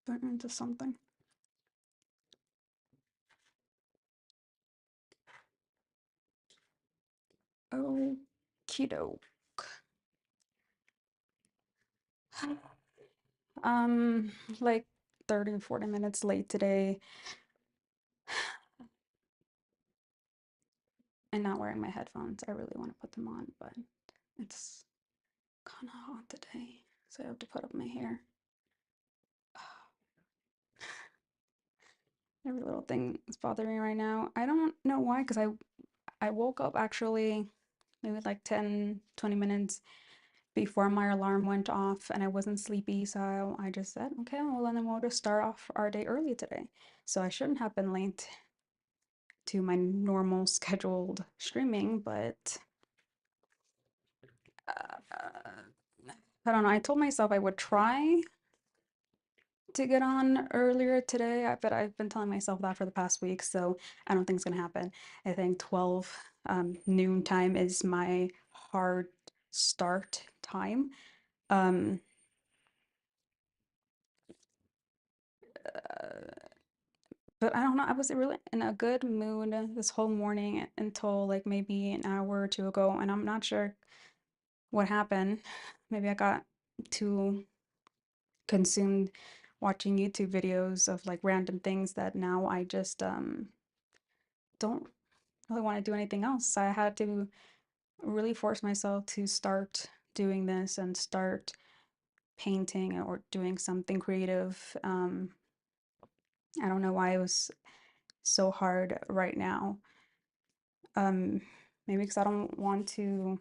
put into something. Okie doke. Um, like 30, 40 minutes late today and not wearing my headphones. I really want to put them on, but it's kind of hot today, so I have to put up my hair. Every little thing is bothering me right now. I don't know why, because I woke up actually maybe like 10, 20 minutes before my alarm went off and I wasn't sleepy, so I just said, okay, well then we'll just start off our day early today. So I shouldn't have been late to my normal scheduled streaming, but I don't know. I told myself I would try to get on earlier today, but I've been telling myself that for the past week, so I don't think it's gonna happen. I think 12 noon time is my hard start time. Um, but I don't know. I was really in a good mood this whole morning until like maybe an hour or two ago, and I'm not sure what happened. Maybe I got too consumed watching YouTube videos of like random things that now I just don't really want to do anything else. I had to really force myself to start doing this and start painting or doing something creative. I don't know why it was so hard right now. Um, Maybe because I don't want to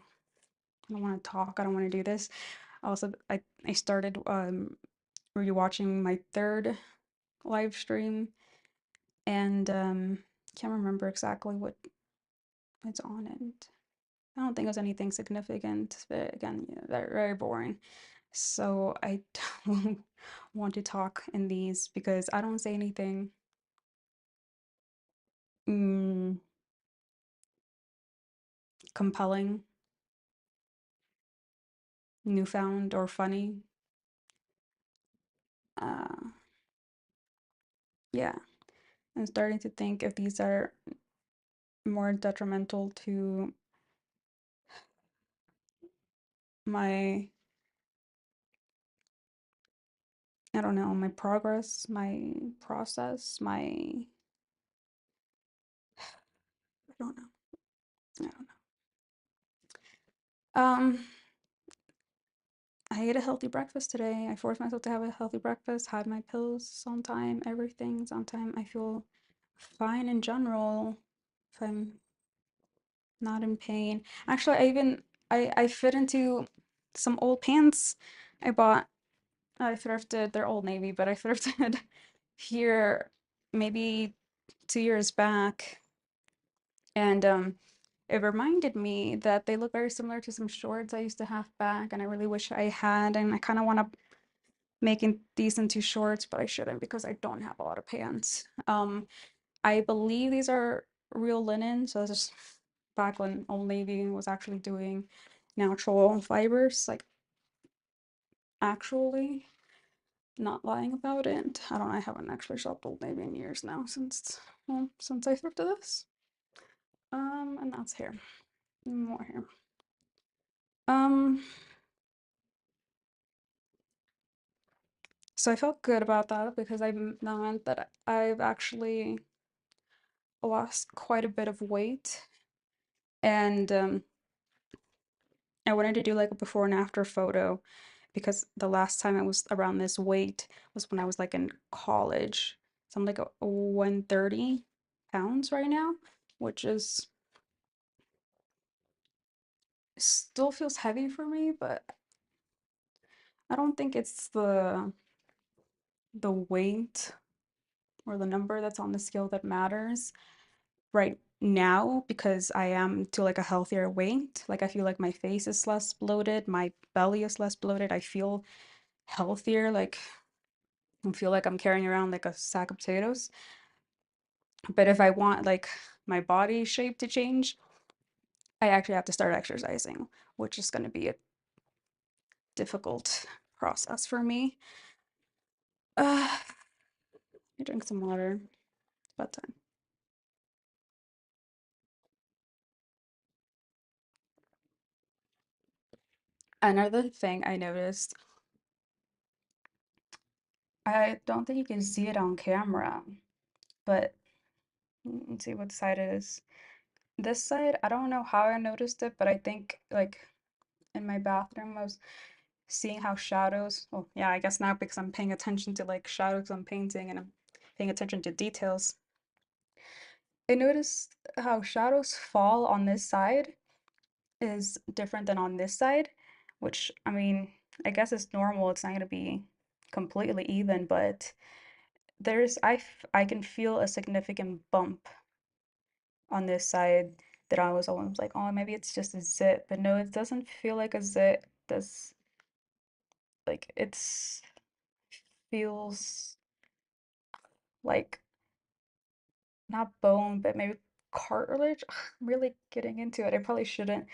talk. I don't want to do this. Also, I started rewatching my third live stream and can't remember exactly what it's on it. I don't think it was anything significant, but again, yeah, very, very boring. So I don't want to talk in these because I don't say anything mm, compelling, newfound, or funny. Uh, yeah, I'm starting to think if these are more detrimental to my, I don't know, my progress, my process, I don't know. I don't know. I ate a healthy breakfast today. I forced myself to have a healthy breakfast, had my pills on time, everything's on time. I feel fine in general if I'm not in pain. Actually, I fit into some old pants I bought. I thrifted, they're Old Navy, but I thrifted here maybe 2 years back. And it reminded me that they look very similar to some shorts I used to have back, and I really wish I had. And I kind of want to making these into shorts, but I shouldn't because I don't have a lot of pants. I believe these are real linen, so this is back when Old Navy was actually doing natural fibers, like actually not lying about it. I don't know, I haven't actually shopped Old Navy in years now since well, since I thrifted this. And that's hair. More hair. Um, so I felt good about that because I that meant that I've actually lost quite a bit of weight. And I wanted to do like a before and after photo because the last time I was around this weight was when I was like in college. So I'm like a 130 pounds right now, which is still feels heavy for me, but I don't think it's the weight or the number that's on the scale that matters right now because I am to like a healthier weight. Like I feel like my face is less bloated, my belly is less bloated. I feel healthier. Like I feel like I'm carrying around like a sack of potatoes. But if I want like my body shape to change, I actually have to start exercising, which is going to be a difficult process for me. I drink some water. It's about time. Another thing I noticed, I don't think you can see it on camera, but let's see what side it is. This side, I don't know how I noticed it, but I think like in my bathroom, I was seeing how shadows, well, yeah, I guess now because I'm paying attention to like shadows I'm painting and I'm paying attention to details. I noticed how shadows fall on this side is different than on this side, which I mean, I guess it's normal. It's not going to be completely even, but I can feel a significant bump on this side that I was almost like, oh, maybe it's just a zit, but no, it doesn't feel like a zit. This like it's feels like not bone, but maybe cartilage. I'm really getting into it. I probably shouldn't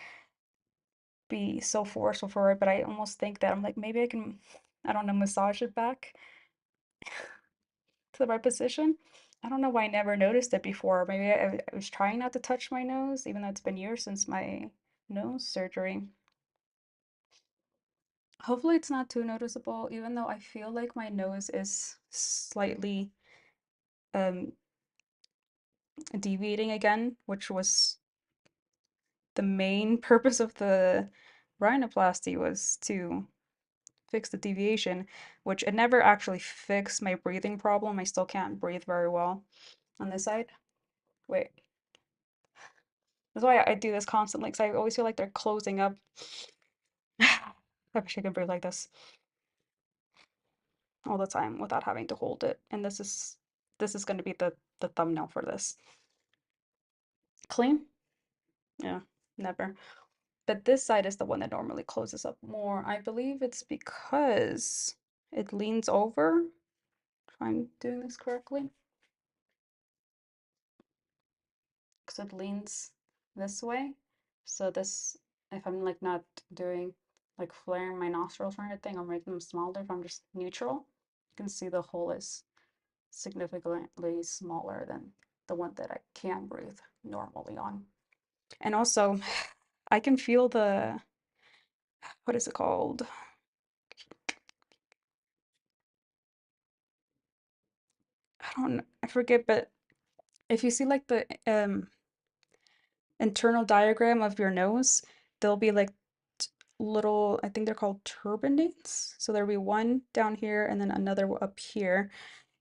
be so forceful for it, but I almost think that I'm like, maybe I can, I don't know, massage it back to the right position. I don't know why I never noticed it before. Maybe I was trying not to touch my nose, even though it's been years since my nose surgery. Hopefully, it's not too noticeable, even though I feel like my nose is slightly um, deviating again, which was the main purpose of the rhinoplasty was to fix the deviation, which it never actually fixed my breathing problem. I still can't breathe very well on this side. Wait, that's why I do this constantly because I always feel like they're closing up. I wish I could breathe like this all the time without having to hold it. And this is going to be the thumbnail for this. Clean? Yeah, never. But this side is the one that normally closes up more. I believe it's because it leans over, if I'm doing this correctly. Because it leans this way. So this, if I'm like not doing like flaring my nostrils or anything, I'm making them smaller. If I'm just neutral, you can see the hole is significantly smaller than the one that I can breathe normally on. And also, I can feel the, what is it called? I don't know, I forget, but if you see like the internal diagram of your nose, there'll be like little, I think they're called turbinates. So there'll be one down here and then another up here.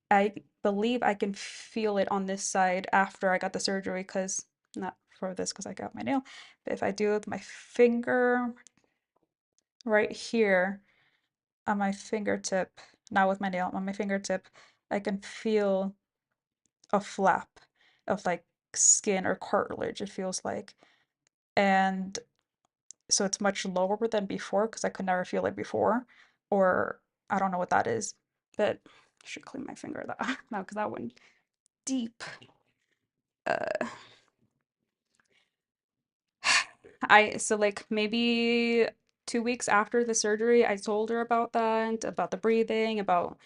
I believe I can feel it on this side after I got the surgery because not for this because I got my nail, but if I do it with my finger right here on my fingertip, not with my nail, on my fingertip, I can feel a flap of like skin or cartilage, it feels like. And so it's much lower than before because I could never feel it before, or I don't know what that is, but I should clean my finger that now because that went deep. Uh, I so like maybe 2 weeks after the surgery, I told her about the breathing, about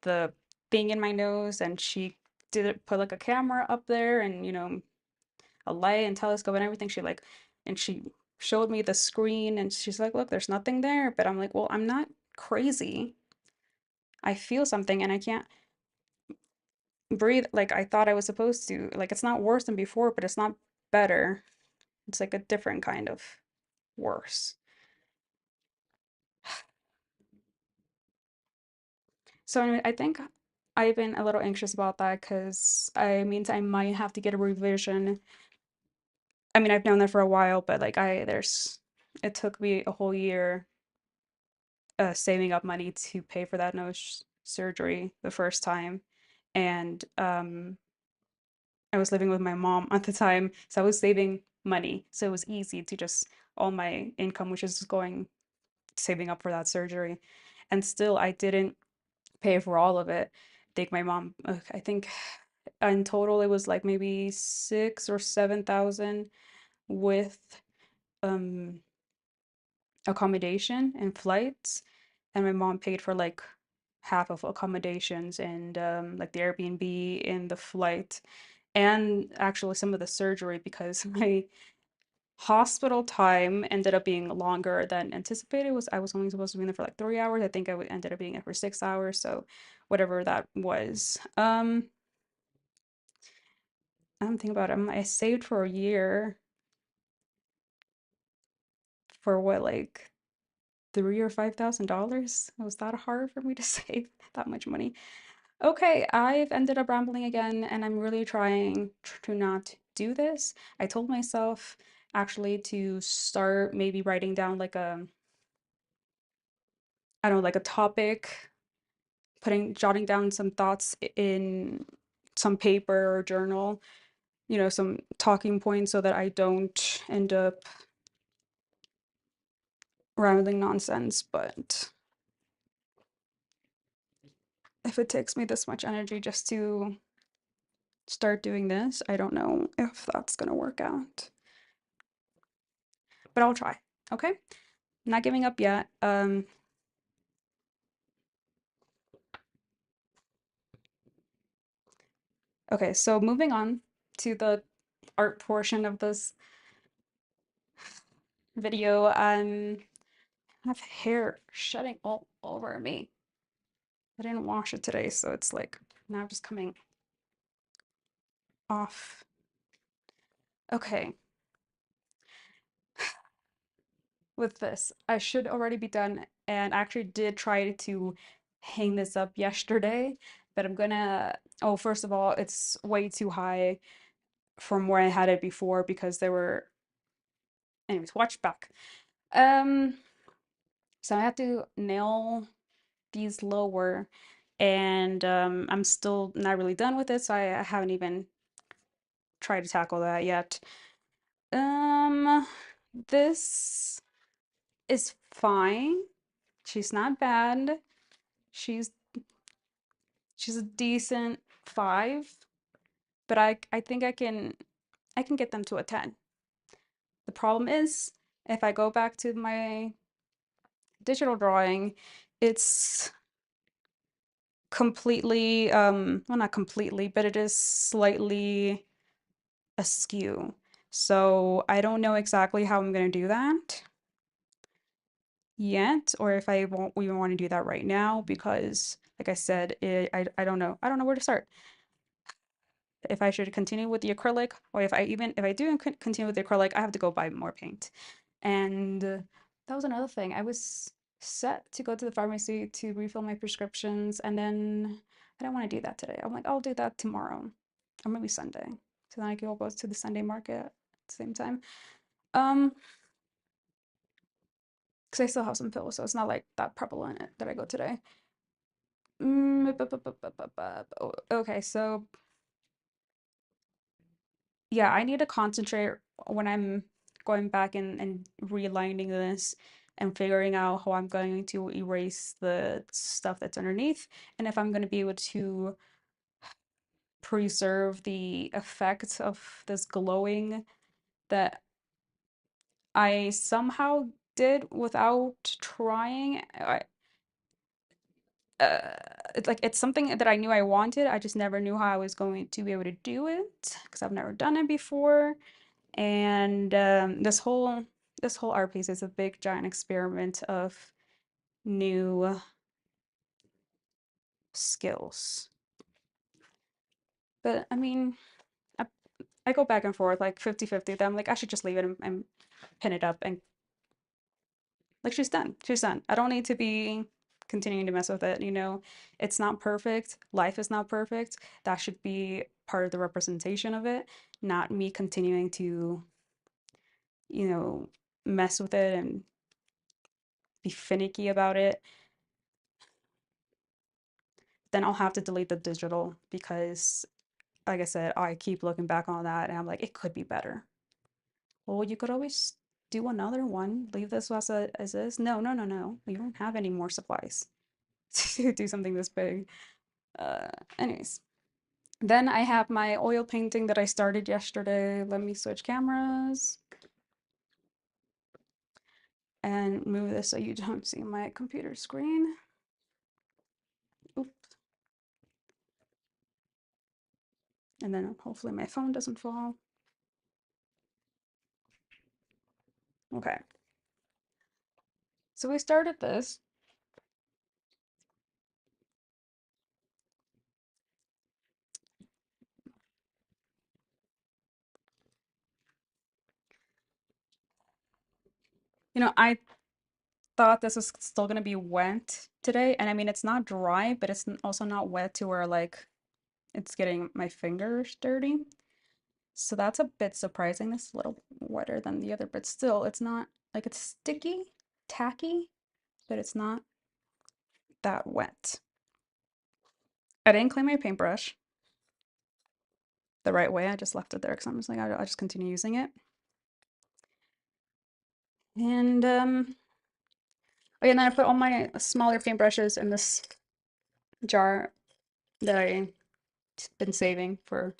the thing in my nose, and she did it, put like a camera up there and a light and telescope and everything. And she showed me the screen and she's like, look, there's nothing there. But I'm like, well, I'm not crazy. I feel something and I can't breathe like I thought I was supposed to. Like, it's not worse than before, but it's not better. It's like a different kind of worse. So anyway, I think I've been a little anxious about that because I means I might have to get a revision. I mean, I've known that for a while, but like it took me a whole year saving up money to pay for that nose surgery the first time. And I was living with my mom at the time, so I was saving money. So it was easy to just all my income, which is going saving up for that surgery. And still, I didn't pay for all of it. I think in total it was like maybe 6 or 7 thousand with um accommodation and flights, and my mom paid for like half of accommodations and like the Airbnb and the flight and actually some of the surgery because my hospital time ended up being longer than anticipated. Was I was only supposed to be in there for like 3 hours. I think ended up being there for 6 hours. So whatever that was. I'm thinking about it. I saved for a year for what, like $3,000 or $5,000? Was that hard for me to save that much money? Okay, I've ended up rambling again, and I'm really trying to not do this. I told myself actually to start maybe writing down like a, I don't know, like a topic, jotting down some thoughts in some paper or journal, some talking points so that I don't end up rambling nonsense. But if it takes me this much energy just to start doing this, I don't know if that's gonna work out. But I'll try. Okay? Not giving up yet. Okay, so moving on to the art portion of this video. I have hair shedding all over me. I didn't wash it today, so it's like now just coming off. Okay, with this, I should already be done, and I actually did try to hang this up yesterday, but I'm gonna, oh, first of all, it's way too high from where I had it before because there were, anyways, watch back. Um, so I had to nail these lower, and I'm still not really done with it, so I haven't even tried to tackle that yet. Um, this is fine. She's not bad. She's she's a decent 5, but I think I can get them to a 10. The problem is if I go back to my digital drawing, it's completely well, not completely, but it is slightly askew. So I don't know exactly how I'm going to do that yet, or if I won't even want to do that right now because, like I said, I don't know. I don't know where to start. If I should continue with the acrylic, or if I do continue with the acrylic, I have to go buy more paint. And that was another thing. I was set to go to the pharmacy to refill my prescriptions, and then I don't want to do that today. I'm like, I'll do that tomorrow, or maybe Sunday. So then I can go to the Sunday market at the same time. Um, because I still have some pills, so it's not like that prevalent that I go today. Okay, so yeah, I need to concentrate when I'm going back and realigning this and figuring out how I'm going to erase the stuff that's underneath and if I'm going to be able to preserve the effect of this glowing that I somehow did without trying. Uh, it's like it's something that I knew I wanted. I just never knew how I was going to be able to do it because I've never done it before. And this whole art piece is a big giant experiment of new skills. But I mean, I, I go back and forth like 50-50. Then I'm like, I should just leave it and pin it up and like she's done. She's done. I don't need to be continuing to mess with it, you know. It's not perfect. Life is not perfect. That should be part of the representation of it, not me continuing to, you know, mess with it and be finicky about it. Then I'll have to delete the digital because, like I said, I keep looking back on that and I'm like, it could be better. Well, you could always do another one. Leave this as is. No, no, no, no. You don't have any more supplies to do something this big. Uh, anyways, then I have my oil painting that I started yesterday. Let me switch cameras and move this so you don't see my computer screen. And then hopefully my phone doesn't fall. Okay. So we started this. I thought this was still gonna be wet today, and I mean it's not dry, but it's also not wet to where like it's getting my fingers dirty. So that's a bit surprising. This is a little wetter than the other, but still, it's not like it's sticky, tacky, but it's not that wet. I didn't clean my paintbrush the right way. I just left it there because I'm just like, I'll just continue using it. And oh yeah, and then I put all my smaller paintbrushes in this jar that I've been saving for,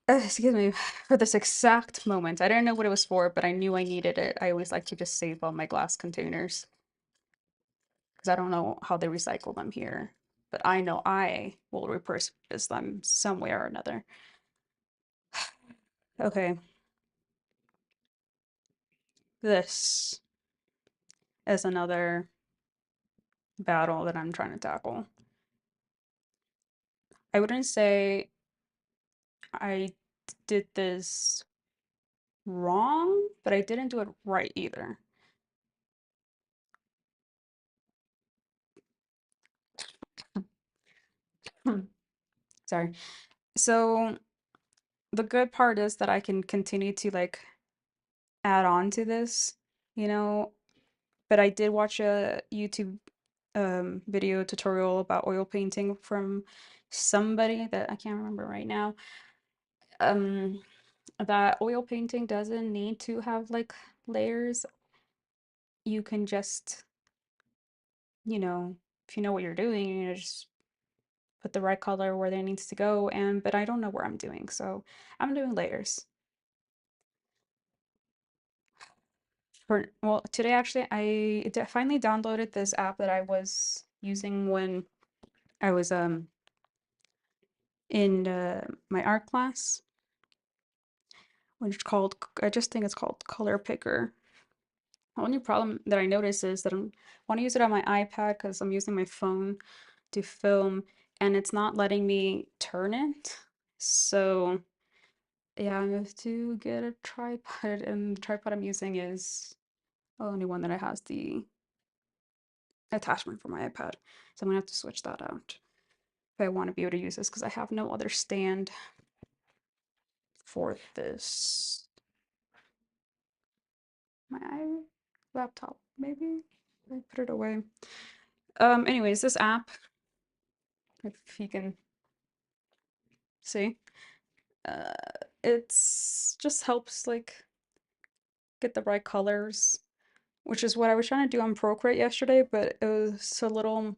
excuse me, for this exact moment. I didn't know what it was for, but I knew I needed it. I always like to just save all my glass containers because I don't know how they recycle them here, but I know I will repurpose them some way or another. Okay, this is another battle that I'm trying to tackle. I wouldn't say I did this wrong, but I didn't do it right either. Sorry. So the good part is that I can continue to like add on to this, you know, but I did watch a YouTube video tutorial about oil painting from somebody that I can't remember right now. Um, that oil painting doesn't need to have like layers. You can just, you know, if you know what you're doing, just put the right color where there needs to go. And but I don't know where I'm doing, so I'm doing layers. Well, today actually I finally downloaded this app that I was using when I was in my art class, which is called, I just think it's called Color Picker. The only problem that I notice is that I want to use it on my iPad because I'm using my phone to film and it's not letting me turn it. So yeah, I have to get a tripod, and the tripod I'm using is the only one that has the attachment for my iPad. So I'm gonna have to switch that out if I want to be able to use this because I have no other stand for this. My laptop, maybe? I put it away. Anyways, this app, if you can see, uh, it's just helps like get the right colors, which is what I was trying to do on Procreate yesterday, but it was a little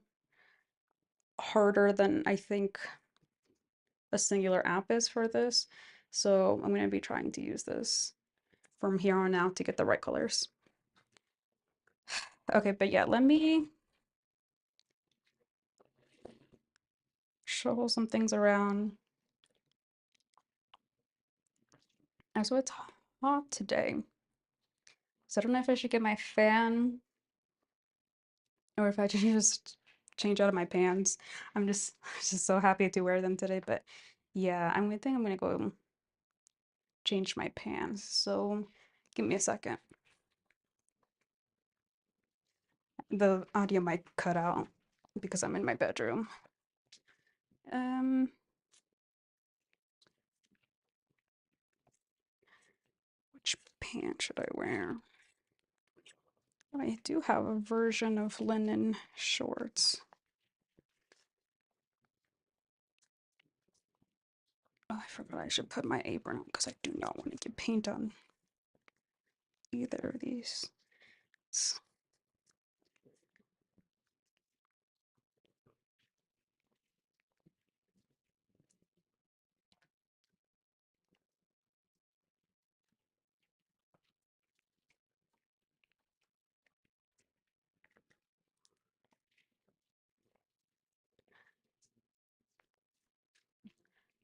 harder than I think a singular app is for this. So I'm going to be trying to use this from here on out to get the right colors. Okay, but yeah, let me shuffle some things around. So it's hot today. So I don't know if I should get my fan or if I should just change out of my pants. I'm just just so happy to wear them today, but yeah, I think I'm gonna go change my pants. So give me a second. The audio might cut out because I'm in my bedroom. Um, which pants should I wear? I do have a version of linen shorts. Oh, I forgot I should put my apron on because I do not want to get paint on either of these.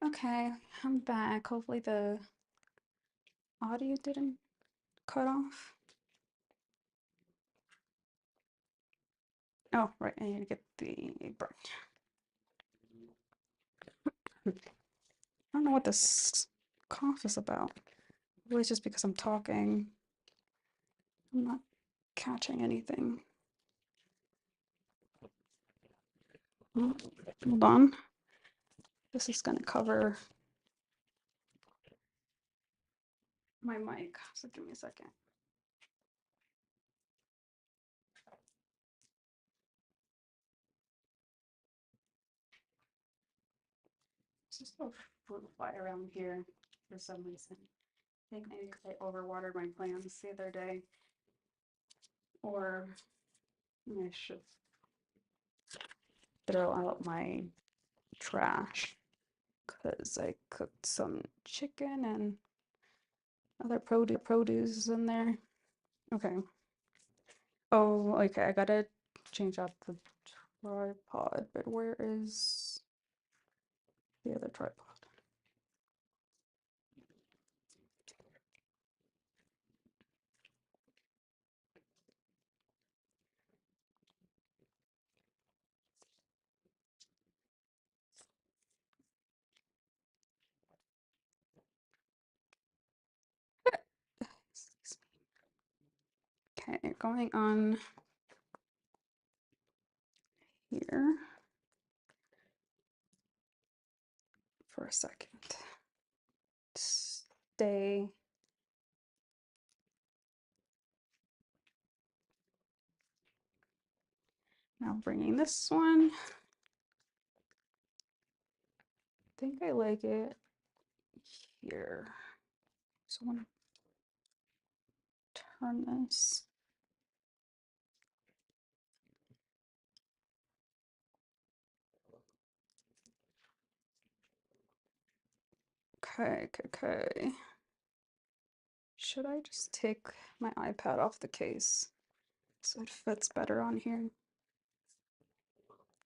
Okay, I'm back. Hopefully the audio didn't cut off. Oh, right, I need to get the apron. I don't know what this cough is about. Maybe it's just because I'm talking. I'm not catching anything. Hold on. This is gonna cover my mic, so give me a second. There's just a fruit fly around here for some reason. I think maybe because I overwatered my plants the other day, or I should throw out my trash because I cooked some chicken and other produce in there. Okay. Oh, okay. I gotta change out the tripod, but where is the other tripod? Okay, going on here for a second. Stay. Now bringing this one. I think I like it here. So I want to turn this. Okay, okay. Should I just take my iPad off the case so it fits better on here?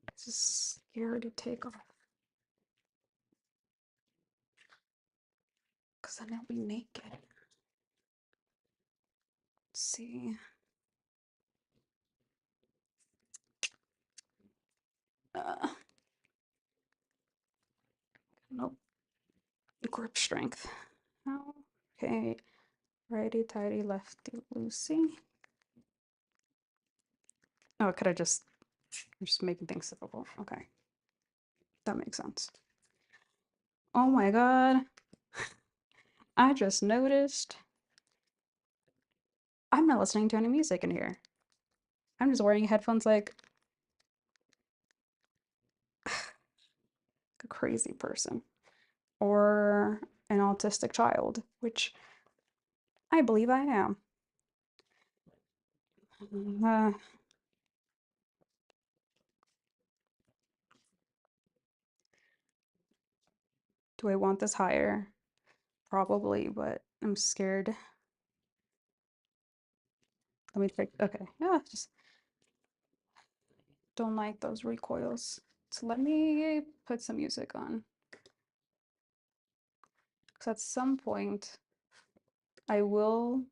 It's just scared to take off. Because then I'll be naked. Let's see. Nope. Grip strength. Oh, okay. Righty tighty, lefty loosey. Oh, could I just making things difficult? Okay. That makes sense. Oh my god. I just noticed I'm not listening to any music in here. I'm just wearing headphones like a crazy person or an autistic child, which I believe I am. Uh, do I want this higher? Probably, but I'm scared. Let me check. Okay, yeah, just don't like those recoils. So let me put some music on. Because at some point, I will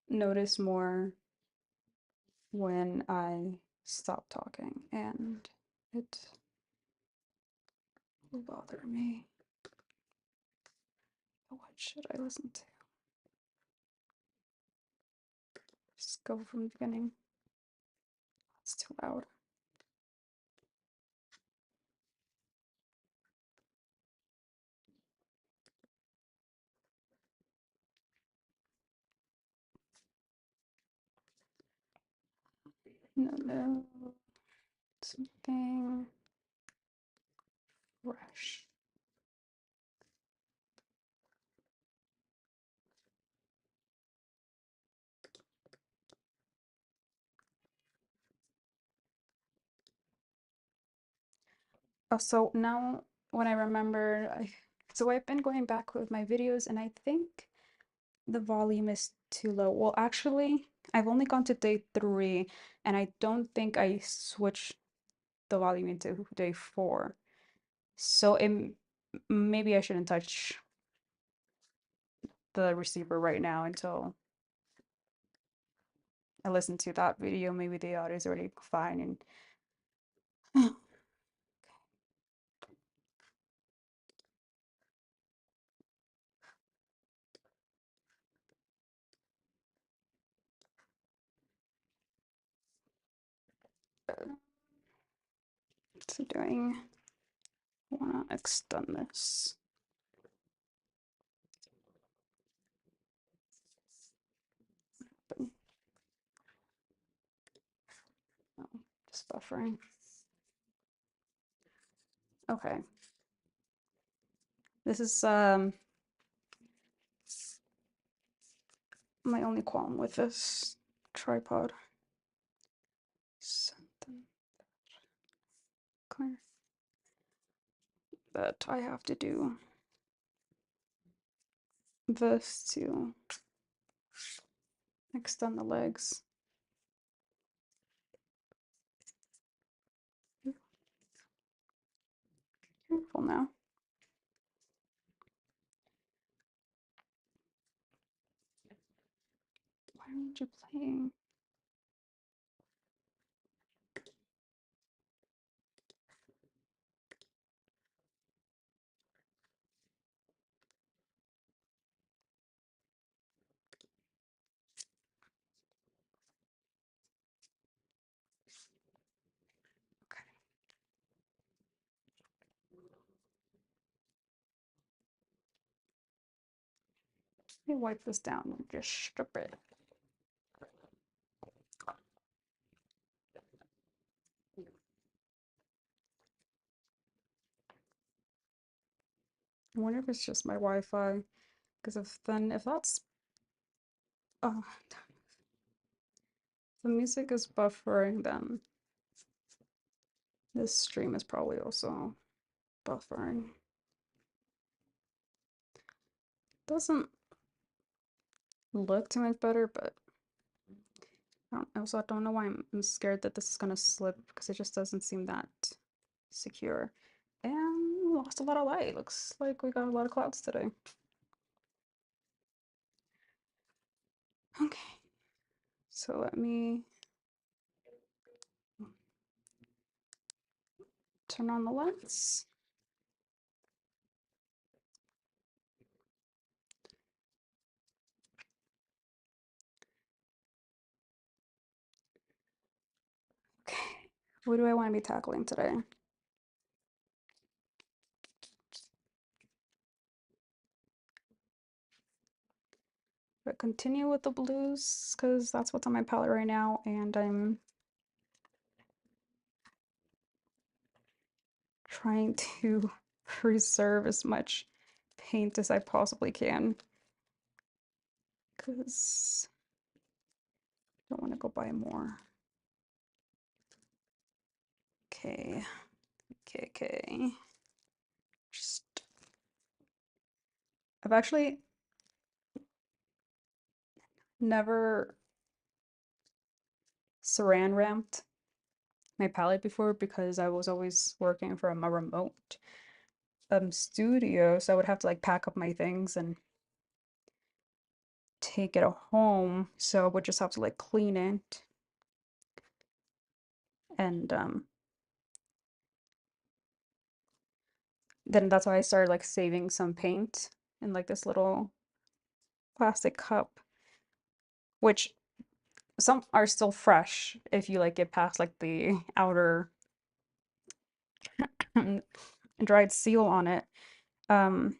notice more when I stop talking, and it will bother me. What should I listen to? Just go from the beginning. It's too loud. No, no. Something fresh. Oh, so now when I remember, so I've been going back with my videos and I think the volume is too low. Well, actually, I've only gone to day 3 and I don't think I switched the volume into day 4. So maybe I shouldn't touch the receiver right now until I listen to that video. Maybe the audio is already fine and so doing, I wanna extend this. Oh, just buffering. Okay. This is my only qualm with this tripod. Something clear that I have to do this to extend the legs. Careful now. Why aren't you playing? Okay. Let me wipe this down and just strip it. I wonder if it's just my Wi-Fi, because if that's uh, the music is buffering, then this stream is probably also buffering. Doesn't look too much better, but I also don't know why I'm scared that this is gonna slip because it just doesn't seem that secure. And we lost a lot of light. Looks like we got a lot of clouds today. Okay, so let me turn on the lights. Okay, what do I want to be tackling today? But continue with the blues because that's what's on my palette right now, and I'm trying to preserve as much paint as I possibly can because I don't want to go buy more. Okay, okay. Just I've actually never saran wrapped my palette before because I was always working from a remote studio, so I would have to like pack up my things and take it home. So I would just have to like clean it and then that's why I started like saving some paint in like this little plastic cup, which some are still fresh if you like get past like the outer dried seal on it. Um,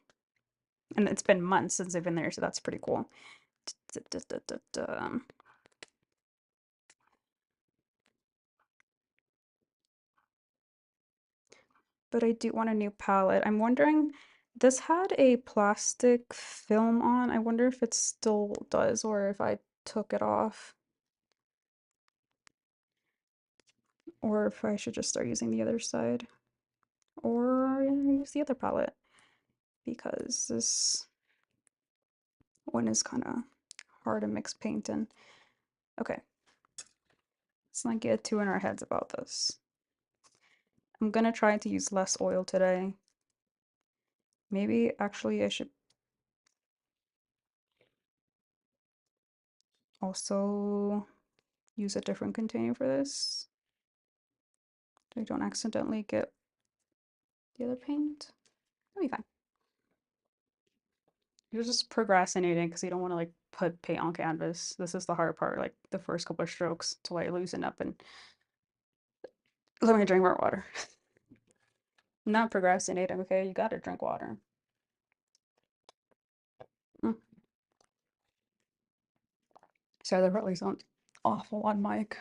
and it's been months since I've been there, so that's pretty cool. But I do want a new palette. I'm wondering, this had a plastic film on. I wonder if it still does or if I took it off. Or if I should just start using the other side. Or use the other palette. Because this one is kind of hard to mix paint in. Okay. Let's not get too in our heads about this. I'm gonna try to use less oil today. Maybe actually I should also use a different container for this, so I don't accidentally get the other paint. That'll be fine. You're just procrastinating because you don't want to like put paint on canvas. This is the hard part, like the first couple of strokes to like loosen up and let me drink more water. I'm not procrastinating, okay? You gotta drink water. Mm. Sorry, that probably sounds awful on mic.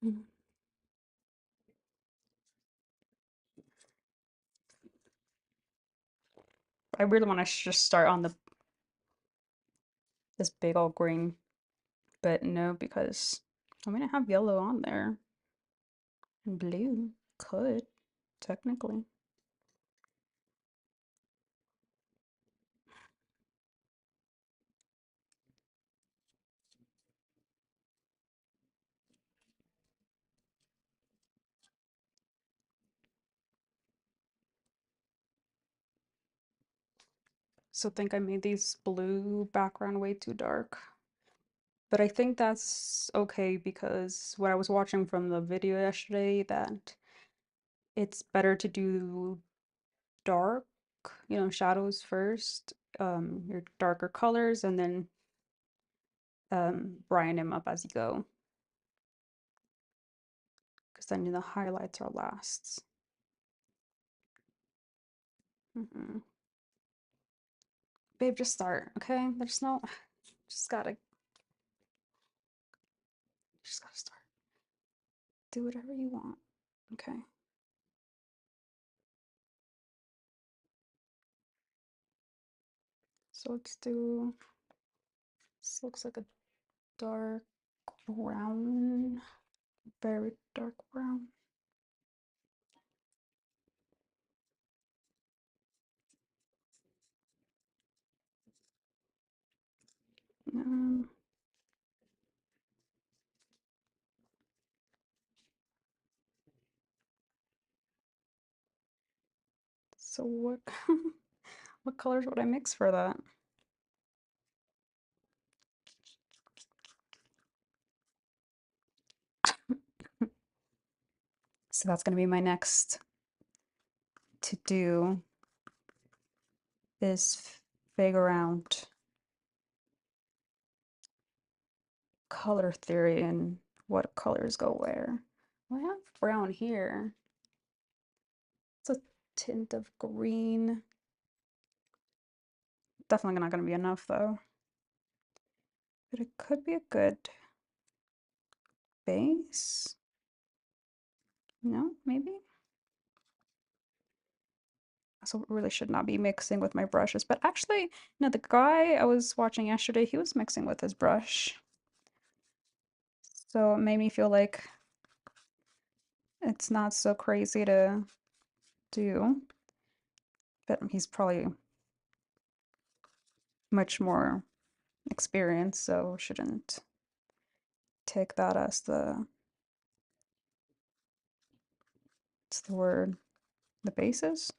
Mm. I really want to just start on this big old green, but no, because I mean I have yellow on there. And blue could technically. So think I made these blue background way too dark. But I think that's okay because what I was watching from the video yesterday that it's better to do dark, shadows first, your darker colors, and then brighten them up as you go. Because then the highlights are last. Babe, just start, okay? There's no, just gotta start. Do whatever you want, okay? So let's do, this looks like a dark brown, very dark brown. Um, so what what colors would I mix for that? So that's gonna be my next to do is figure out color theory and what colors go where. Well, I have brown here. It's a tint of green. Definitely not gonna be enough though. But it could be a good base. No, maybe? So really should not be mixing with my brushes. But actually, no, the guy I was watching yesterday, he was mixing with his brush. So it made me feel like it's not so crazy to do. But he's probably much more experienced, so shouldn't take that as what's the word? The basis?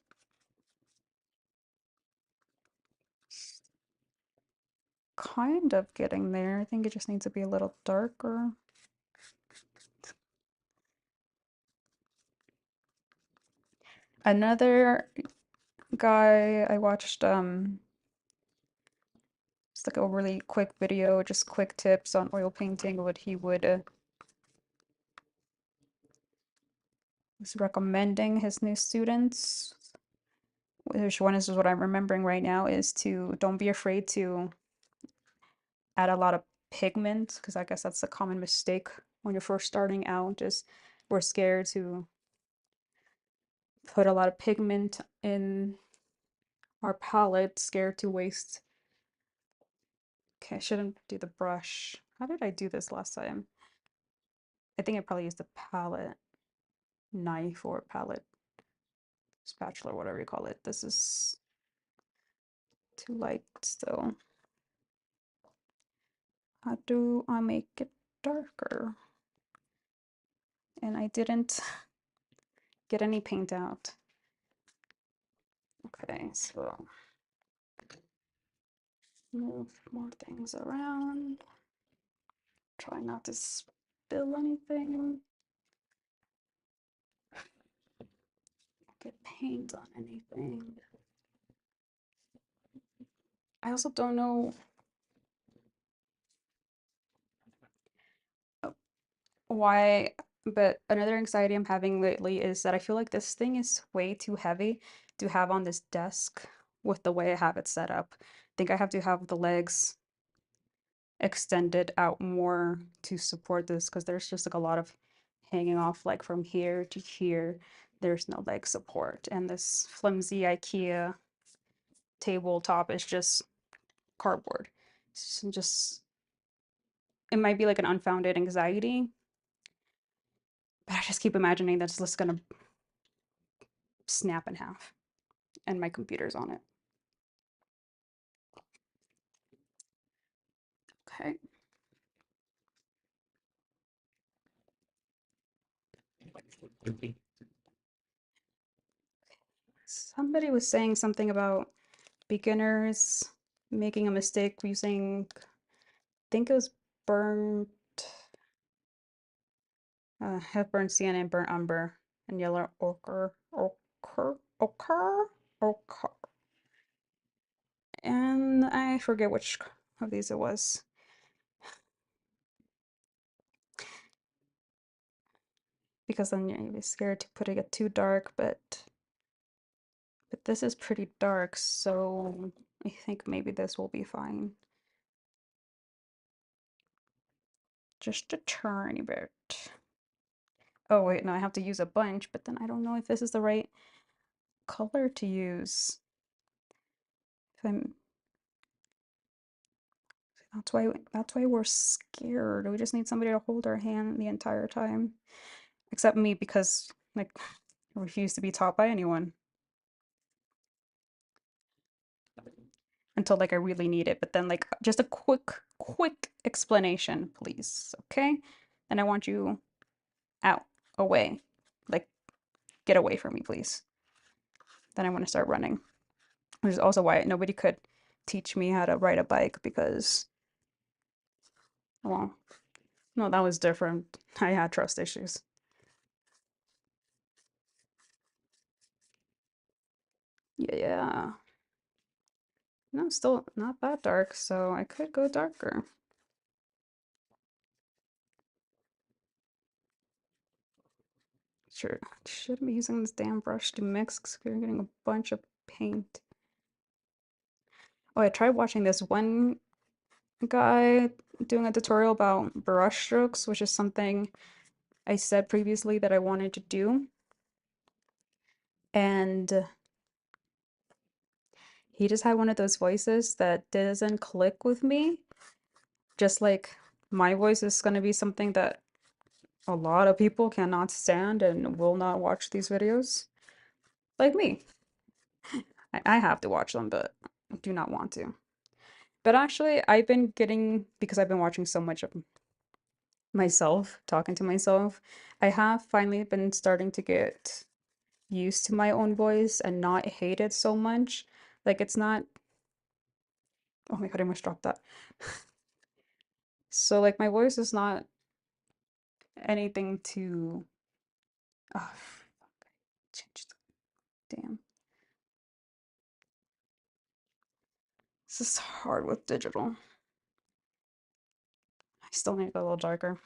Kind of getting there. I think it just needs to be a little darker. Another guy I watched, it's like a really quick video, just quick tips on oil painting. What he would was recommending his new students. Which one is what I'm remembering right now is to don't be afraid to add a lot of pigment because I guess that's a common mistake when you're first starting out. Just we're scared to put a lot of pigment in our palette, scared to waste. Okay, I shouldn't do the brush. How did I do this last time? I think I probably used a palette knife or palette spatula, whatever you call it. This is too light still. How do I make it darker? And I didn't get any paint out. Okay, so move more things around. Try not to spill anything. Get paint on anything. I also don't know why, but another anxiety I'm having lately is that I feel like this thing is way too heavy to have on this desk with the way I have it set up. I think I have to have the legs extended out more to support this because there's just like a lot of hanging off like from here to here. There's no leg support, and this flimsy IKEA tabletop is just cardboard. Just it might be like an unfounded anxiety, but I just keep imagining that it's just gonna snap in half and my computer's on it. Okay. Somebody was saying something about beginners making a mistake using, I think it was burnt, have burnt sienna, burnt umber, and yellow ochre. And I forget which of these it was. Because then you'd be scared to put it too dark, but this is pretty dark, so I think maybe this will be fine. Just a tiny bit. Oh wait, no, I have to use a bunch, but then I don't know if this is the right color to use. If I'm that's why we're scared. We just need somebody to hold our hand the entire time. Except me because like I refuse to be taught by anyone until like I really need it. But then like just a quick explanation, please. Okay? And I want you out, away. Like get away from me, please. Then I want to start running. Which is also why nobody could teach me how to ride a bike because well, no, that was different. I had trust issues. Yeah. No, still not that dark, so I could go darker. Sure, shouldn't be using this damn brush to mix because we're getting a bunch of paint. Oh, I tried watching this one guy doing a tutorial about brush strokes, which is something I said previously that I wanted to do. And he just had one of those voices that doesn't click with me. Just like my voice is going to be something that a lot of people cannot stand and will not watch these videos. Like me. I have to watch them, but I do not want to. But actually, I've been getting, because I've been watching so much of myself, talking to myself, I have finally been starting to get used to my own voice and not hate it so much. Like, it's not, oh my God, I almost dropped that. So, like, my voice is not anything to, oh, fuck, change damn. This is hard with digital. I still need to go a little darker.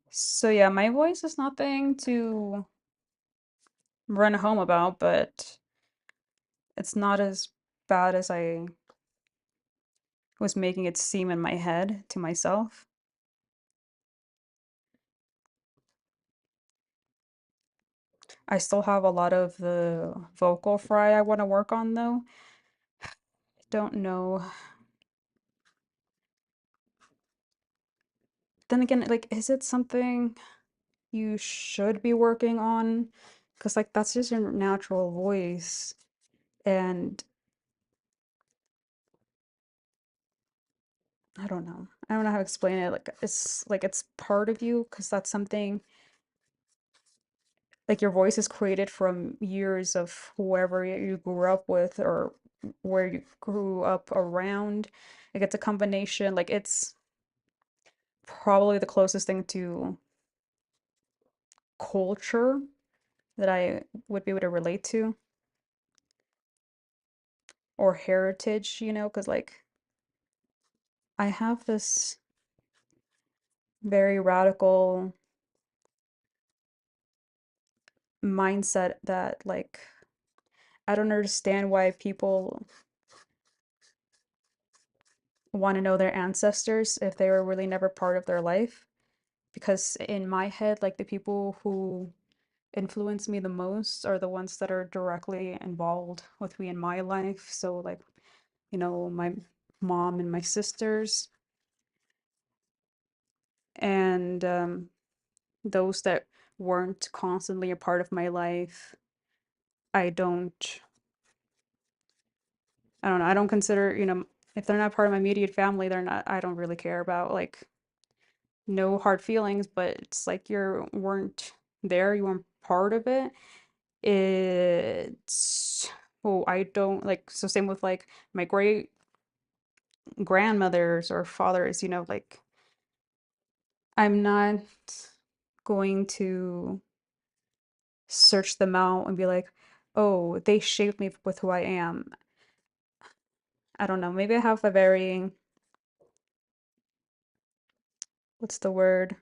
So yeah, my voice is nothing to run home about, but it's not as bad as I was making it seem in my head to myself. I still have a lot of the vocal fry I want to work on though. Don't know. Then again, like, is it something you should be working on? Because, like, that's just your natural voice. And I don't know. I don't know how to explain it. Like, it's part of you because that's something like your voice is created from years of whoever you grew up with or where you grew up around. Like it's a combination, like it's probably the closest thing to culture that I would be able to relate to, or heritage, because like I have this very radical mindset that like I don't understand why people want to know their ancestors if they were really never part of their life. Because in my head, like the people who influence me the most are the ones that are directly involved with me in my life. So like, my mom and my sisters, and those that weren't constantly a part of my life, I don't, I don't know, I don't consider, if they're not part of my immediate family, they're not, I don't really care about, like, no hard feelings, but it's like you weren't there, you weren't part of it. It's, oh, I don't like, so same with like my great grandmothers or fathers, like I'm not going to search them out and be like, oh, they shaped me with who I am. I don't know. Maybe I have a very, what's the word?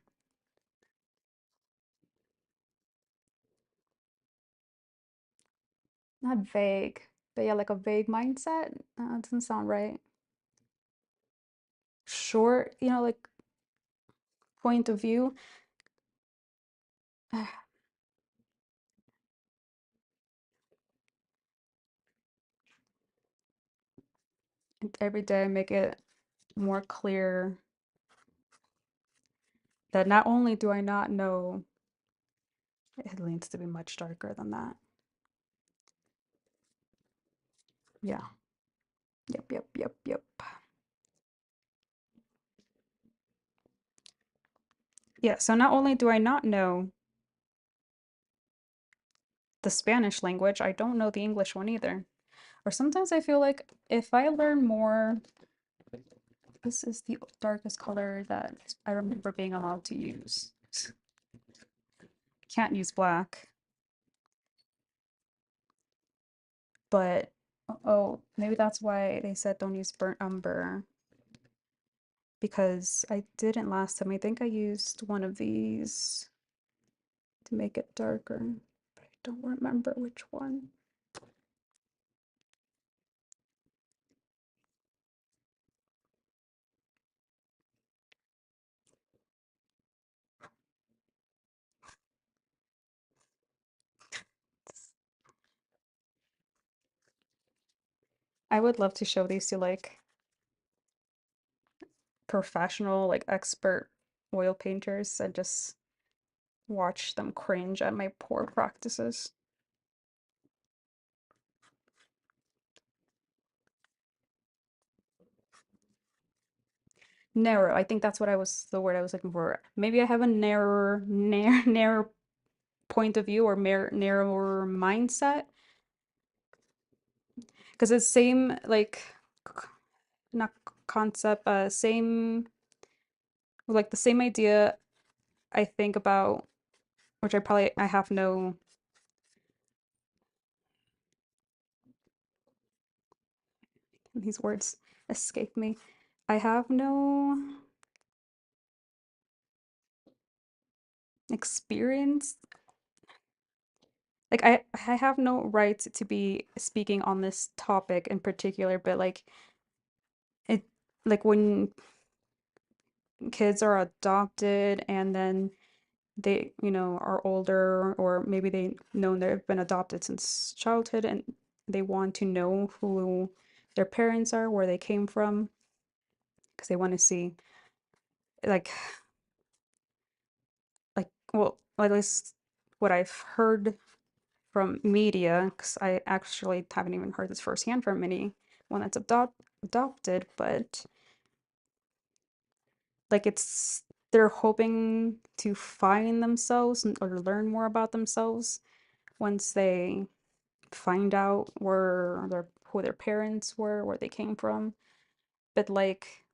Not vague, but yeah, like a vague mindset. That doesn't sound right. Short, like point of view. And every day I make it more clear that not only do I not know, it needs to be much darker than that. Yeah. Yep, yep, yep, yep. Yeah, so not only do I not know the Spanish language, I don't know the English one either. Or sometimes I feel like if I learn more, this is the darkest color that I remember being allowed to use. Can't use black, but oh, maybe that's why they said don't use burnt umber, because I didn't last time. I think I used one of these to make it darker, but I don't remember which one. I would love to show these to like professional, like expert oil painters and just watch them cringe at my poor practices. Narrow. I think that's what I was the word I was looking for. Maybe I have a narrow point of view or narrower mindset because it's same like not concept, same like the same idea I think about, which I have no, these words escape me. I have no experience. Like I have no right to be speaking on this topic in particular, but like it like when kids are adopted and then they, are older, or maybe they know they've been adopted since childhood and they want to know who their parents are, where they came from, because they want to see like well, at least what I've heard from media, because I actually haven't even heard this firsthand from anyone that's adopted, but like it's they're hoping to find themselves or learn more about themselves once they find out who their parents were, where they came from. But like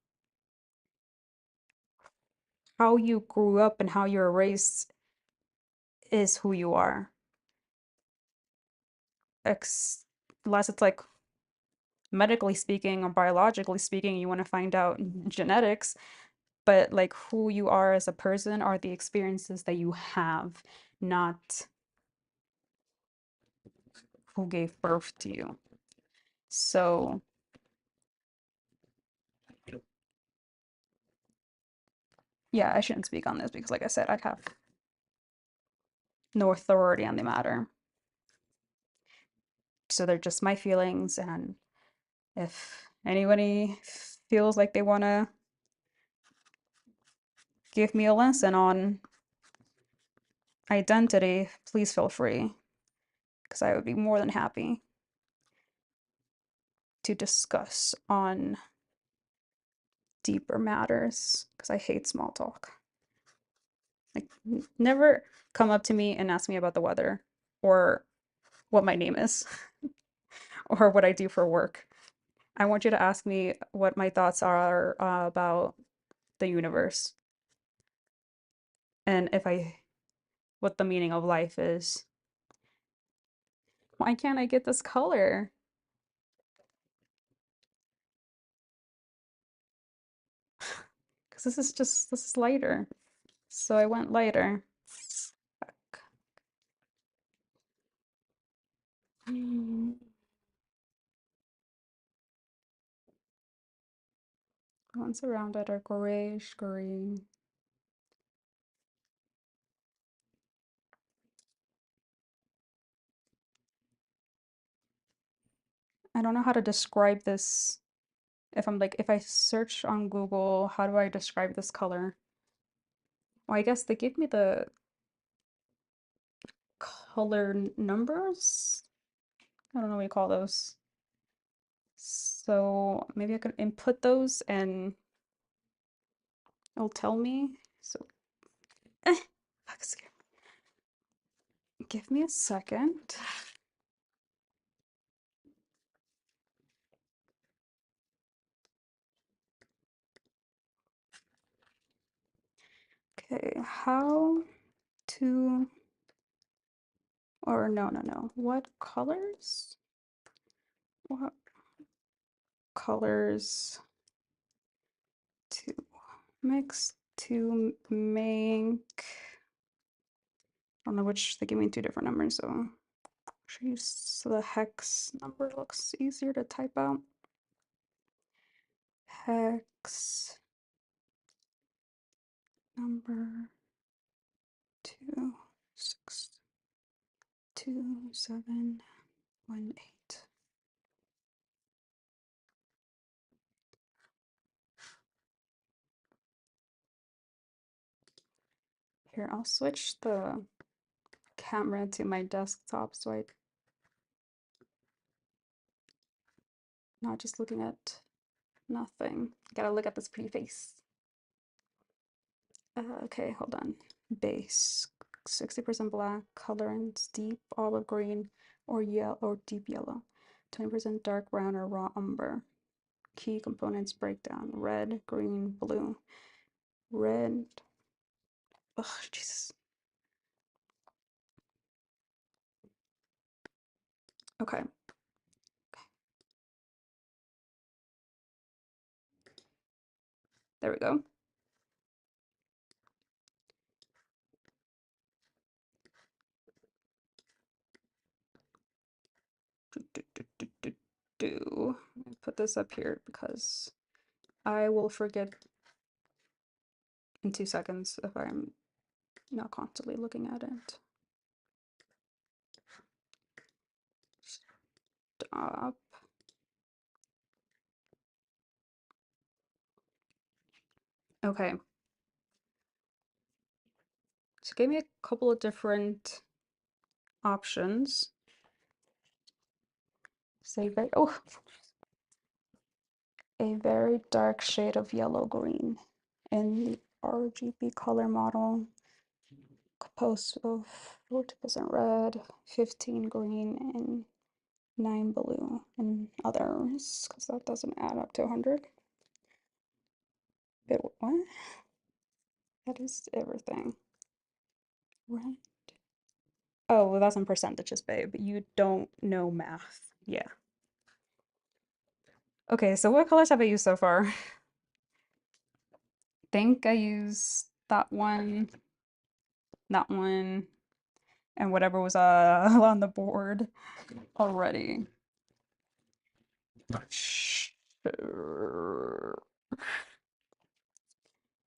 how you grew up and how you're raised is who you are. Ex Unless it's like medically speaking or biologically speaking, you want to find out genetics, but like who you are as a person are the experiences that you have, not who gave birth to you. So, yeah, I shouldn't speak on this because, like I said, I'd have no authority on the matter. So they're just my feelings, and if anybody feels like they want to give me a lesson on identity, please feel free, because I would be more than happy to discuss on deeper matters, because I hate small talk. Like, never come up to me and ask me about the weather or what my name is or what I do for work. I want you to ask me what my thoughts are about the universe and what the meaning of life is. Why can't I get this color? Because this is lighter. So I went lighter. Fuck. The ones around it are grayish green. I don't know how to describe this. If I search on Google, how do I describe this color? Well, I guess they give me the color numbers. I don't know what you call those. So maybe I could input those and it'll tell me. So, fuck, give me a second. Okay, how to, or no. What colors? What colors to mix to make, I don't know which, they give me two different numbers, so should use the hex number, looks easier to type out. Hex number 2622718. Here, I'll switch the camera to my desktop so I'm not just looking at nothing. Gotta look at this pretty face. Okay, hold on. Base 60% black, colorants deep olive green or yellow or deep yellow, 20% dark brown or raw umber. Key components breakdown: red, green, blue. Red. Ugh, Jesus. Okay. There we go. Put this up here because I will forget in 2 seconds if I'm not constantly looking at it. Stop. Okay. So give me a couple of different options. Say a very dark shade of yellow green in the RGB color model composed of 40% red, 15 green, and 9 blue, and others, because that doesn't add up to 100. But what? That is everything. Red. Oh, well, that's in percentages, babe. You don't know math. Yeah. Okay, so what colors have I used so far? Think I used that one, and whatever was on the board already.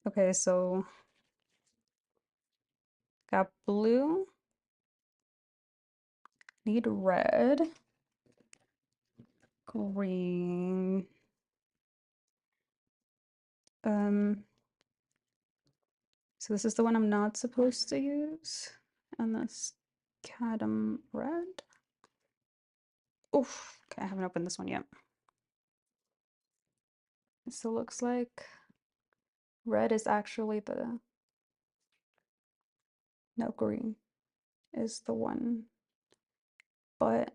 Okay, so got blue, need red, green, so this is the one I'm not supposed to use, and this cadmium red. Oof, okay, I haven't opened this one yet. So it looks like red is actually the, no, green is the one, but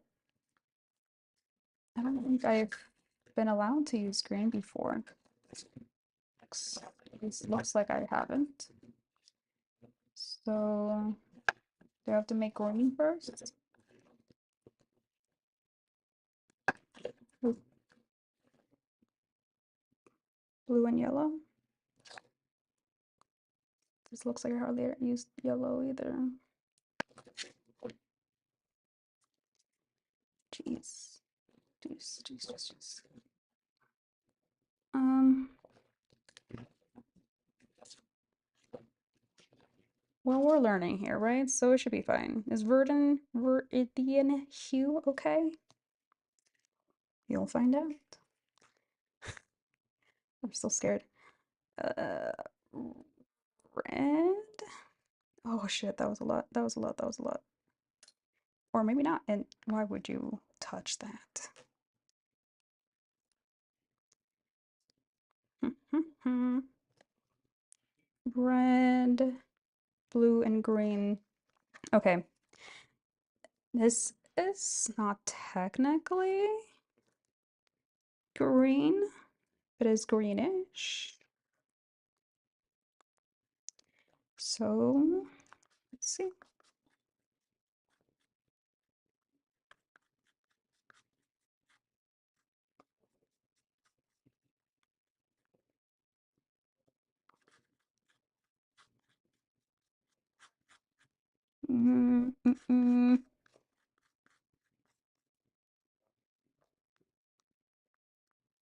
I don't think I've been allowed to use green before. It looks like I haven't. So do I have to make green first? Blue and yellow? This looks like I hardly used yellow either. Jeez. Jeez. Well, we're learning here, right? So it should be fine. Is Viridian hue okay? You'll find out. I'm still scared. Red? Oh shit, that was a lot. That was a lot. Or maybe not. And why would you touch that? Red, blue, and green. Okay. This is not technically green, but it's greenish. So, let's see.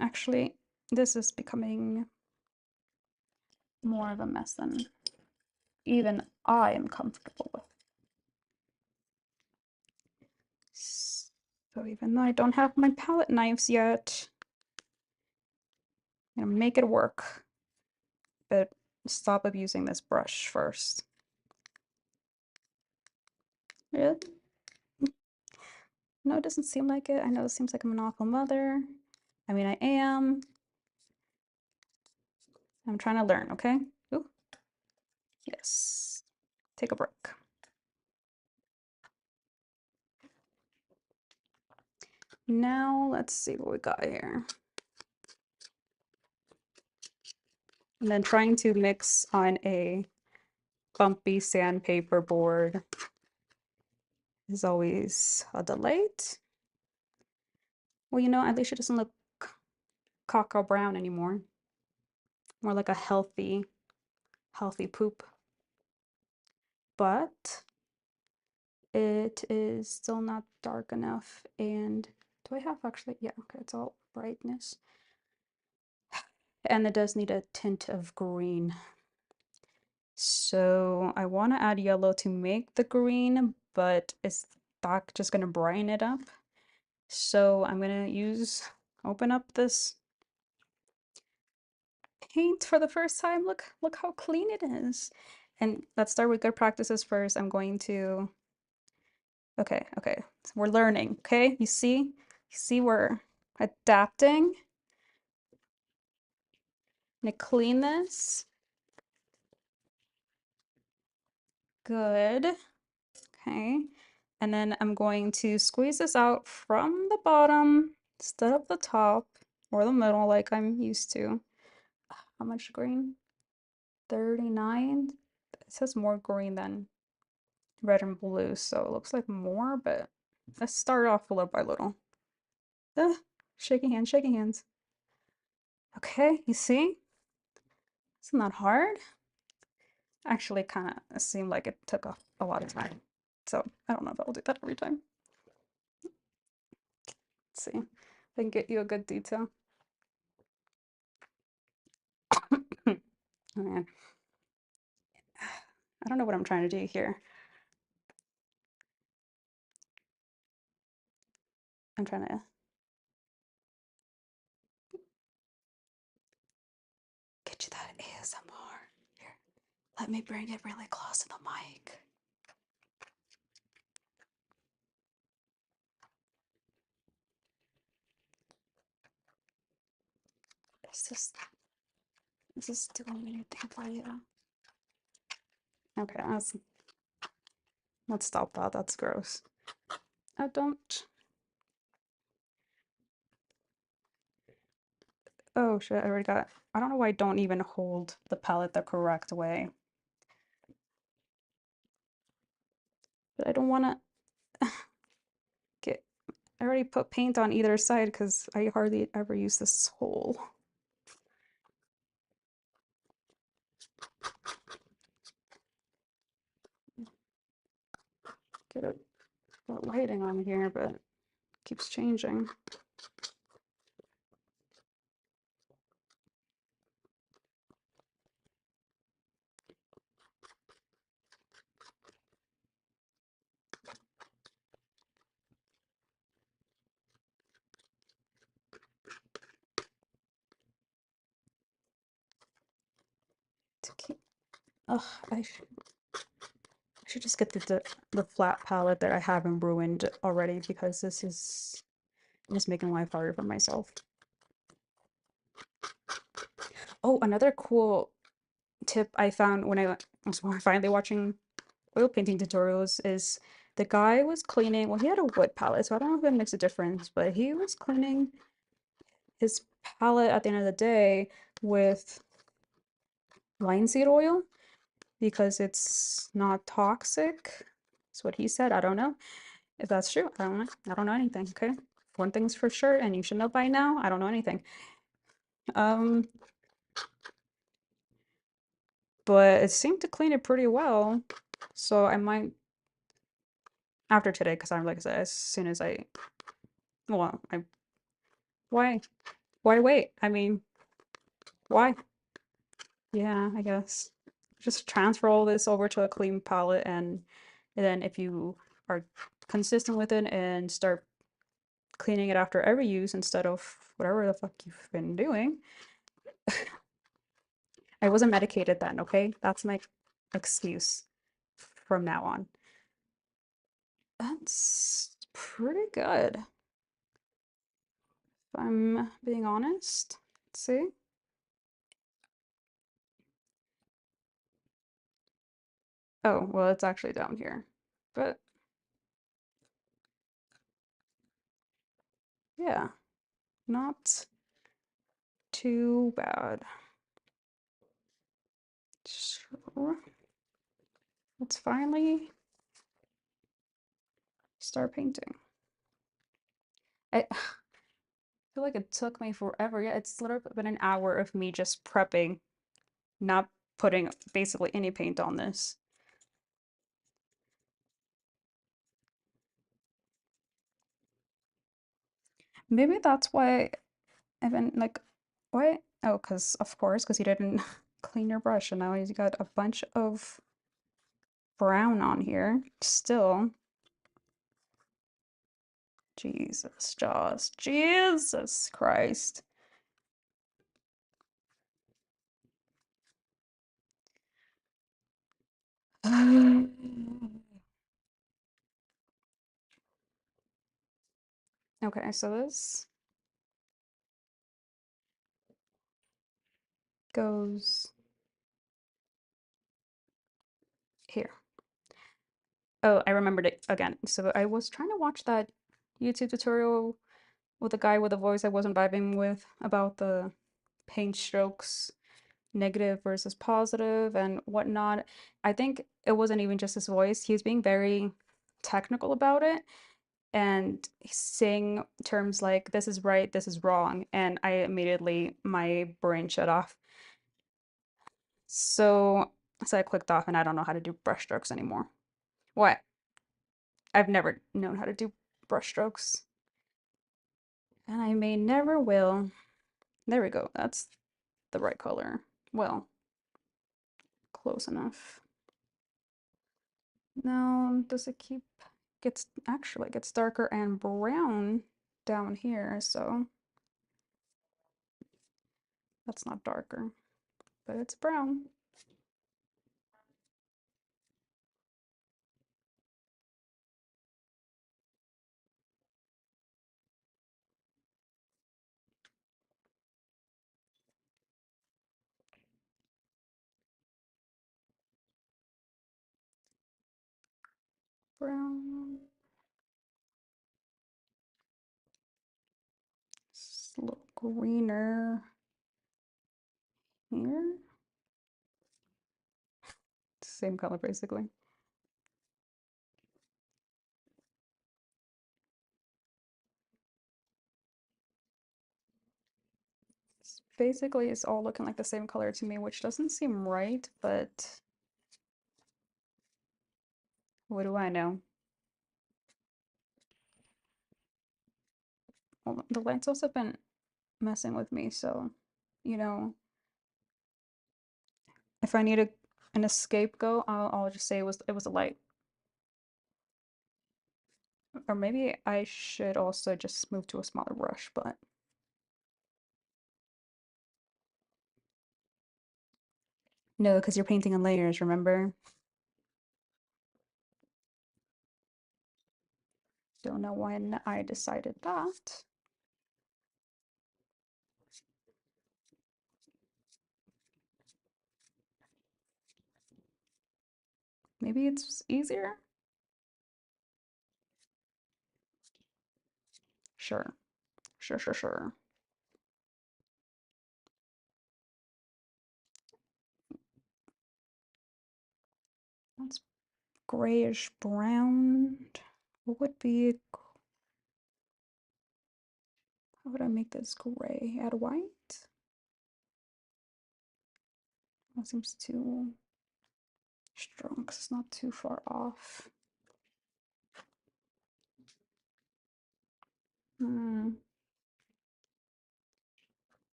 Actually, this is becoming more of a mess than even I am comfortable with. So even though I don't have my palette knives yet, I'm gonna make it work, but stop abusing this brush first. Really? No, it doesn't seem like it. I know it seems like I'm an awful mother. I mean, I am. I'm trying to learn, okay? Ooh. Yes. Take a break. Now, let's see what we got here. And then trying to mix on a bumpy sandpaper board is always a delight. Well, you know, at least it doesn't look cacao brown anymore. More like a healthy poop. But it is still not dark enough. And do I have actually? Yeah, okay, it's all brightness. And it does need a tint of green. So I want to add yellow to make the green, but is that just going to brighten it up? So I'm going to open up this paint for the first time. Look how clean it is. And let's start with good practices first. I'm going to, okay, so we're learning, okay? You see we're adapting. I'm gonna clean this. Good. Okay. And then I'm going to squeeze this out from the bottom instead of the top or the middle like I'm used to. How much green? 39. It says more green than red and blue, so it looks like more, but let's start off little by little. Ah, shaking hands, shaking hands. Okay, you see? It's not hard. Actually, kind of seemed like it took a lot of time. So I don't know if I'll do that every time. Let's see if I can get you a good detail. Oh man, I don't know what I'm trying to do here. I'm trying to get you that ASMR. Here, let me bring it really close to the mic. Is this doing anything for you? Okay, let's stop that. That's gross. Oh, don't. Oh shit, I already got. I don't know why I don't even hold the palette the correct way. But I don't want to get. I already put paint on either side because I hardly ever use this hole. Get a lighting on here, but it keeps changing. To keep. Ugh, I should just get the flat palette that I haven't ruined already because this is just making life harder for myself. Oh, another cool tip I found when I was finally watching oil painting tutorials is the guy was cleaning, well, he had a wood palette, so I don't know if it makes a difference, but he was cleaning his palette at the end of the day with linseed oil because it's not toxic. That's what he said. I don't know if that's true. I don't know. I don't know anything. Okay. One thing's for sure, and you should know by now. I don't know anything. Um, but it seemed to clean it pretty well. So I might after today, because I'm like I said, as soon as I well, I why why wait? I mean, why? Yeah, I guess. Just transfer all this over to a clean palette and then if you are consistent with it and start cleaning it after every use instead of whatever the fuck you've been doing. I wasn't medicated then, okay? That's my excuse from now on. That's pretty good, if I'm being honest. Let's see. Oh, well, it's actually down here. But yeah, not too bad. So let's finally start painting. I feel like it took me forever. Yeah, it's literally been an hour of me just prepping, not putting basically any paint on this. Maybe that's why I've been like, why? Oh, because of course, because you didn't clean your brush and now you got a bunch of brown on here still. Jesus, Jaws. Jesus Christ. Okay, so this goes here. Oh, I remembered it again. So I was trying to watch that YouTube tutorial with a guy with a voice I wasn't vibing with about the paint strokes, negative versus positive and whatnot. I think it wasn't even just his voice. He was being very technical about it and saying terms like this is right, this is wrong, and I immediately my brain shut off. So so I clicked off and I don't know how to do brushstrokes anymore. What? I've never known how to do brushstrokes. And I may never will. There we go. That's the right color. Well, close enough. Now, does it keep gets actually it gets darker and brown down here, so that's not darker, but it's brown. Brown. It's a little greener here. Same color basically. Basically, it's all looking like the same color to me, which doesn't seem right, but what do I know? Well, the lights also been messing with me, so you know, if I need an escape go, I'll just say it was a light. Or maybe I should also just move to a smaller brush, but no, because you're painting in layers, remember? Don't know when I decided that. Maybe it's easier? Sure, sure, sure, sure. That's grayish brown. What would be, how would I make this gray? Add white? That seems too strong because it's not too far off. Hmm.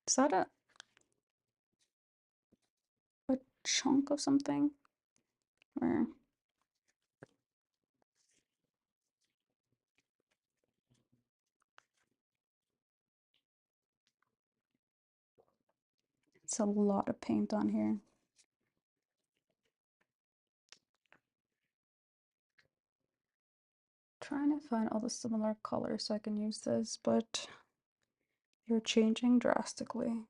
Is that a chunk of something? Or it's a lot of paint on here. Trying to find all the similar colors so I can use this, but they're changing drastically.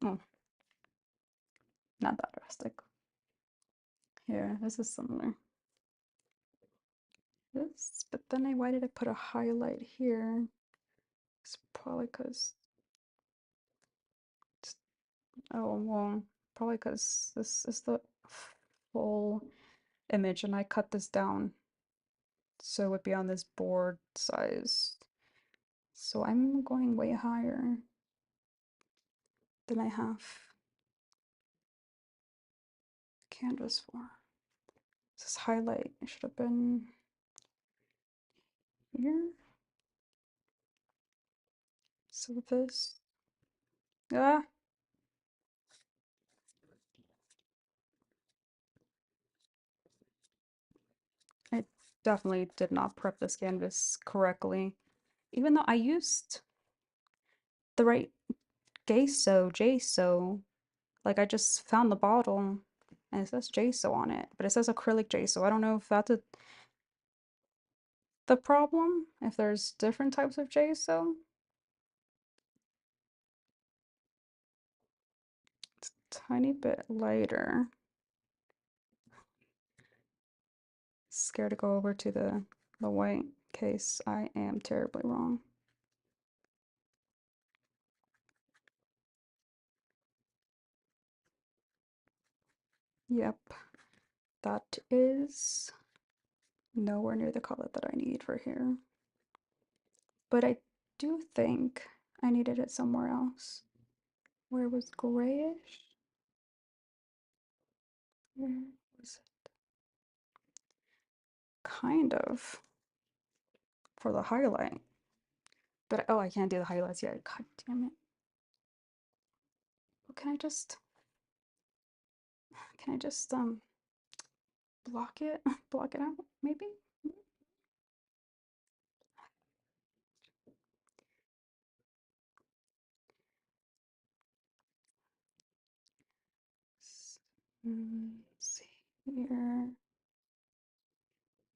Oh, not that drastic. Here, this is similar. This, but then why did I put a highlight here? It's probably because, oh, well, probably because this is the full image and I cut this down so it would be on this board size. So I'm going way higher than I have canvas for. This highlight should have been here. So this, ah, I definitely did not prep this canvas correctly. Even though I used the right Gesso, Gesso, like I just found the bottle and it says Gesso on it, but it says acrylic Gesso. I don't know if that's the problem, if there's different types of Gesso. It's a tiny bit lighter. scared to go over to the white case I am terribly wrong. Yep, that is nowhere near the color that I need for here. But I do think I needed it somewhere else. Where it was grayish? Where was it? Kind of. For the highlight. But oh, I can't do the highlights yet. God damn it. Well, can I just block it? Block it out, maybe? See here.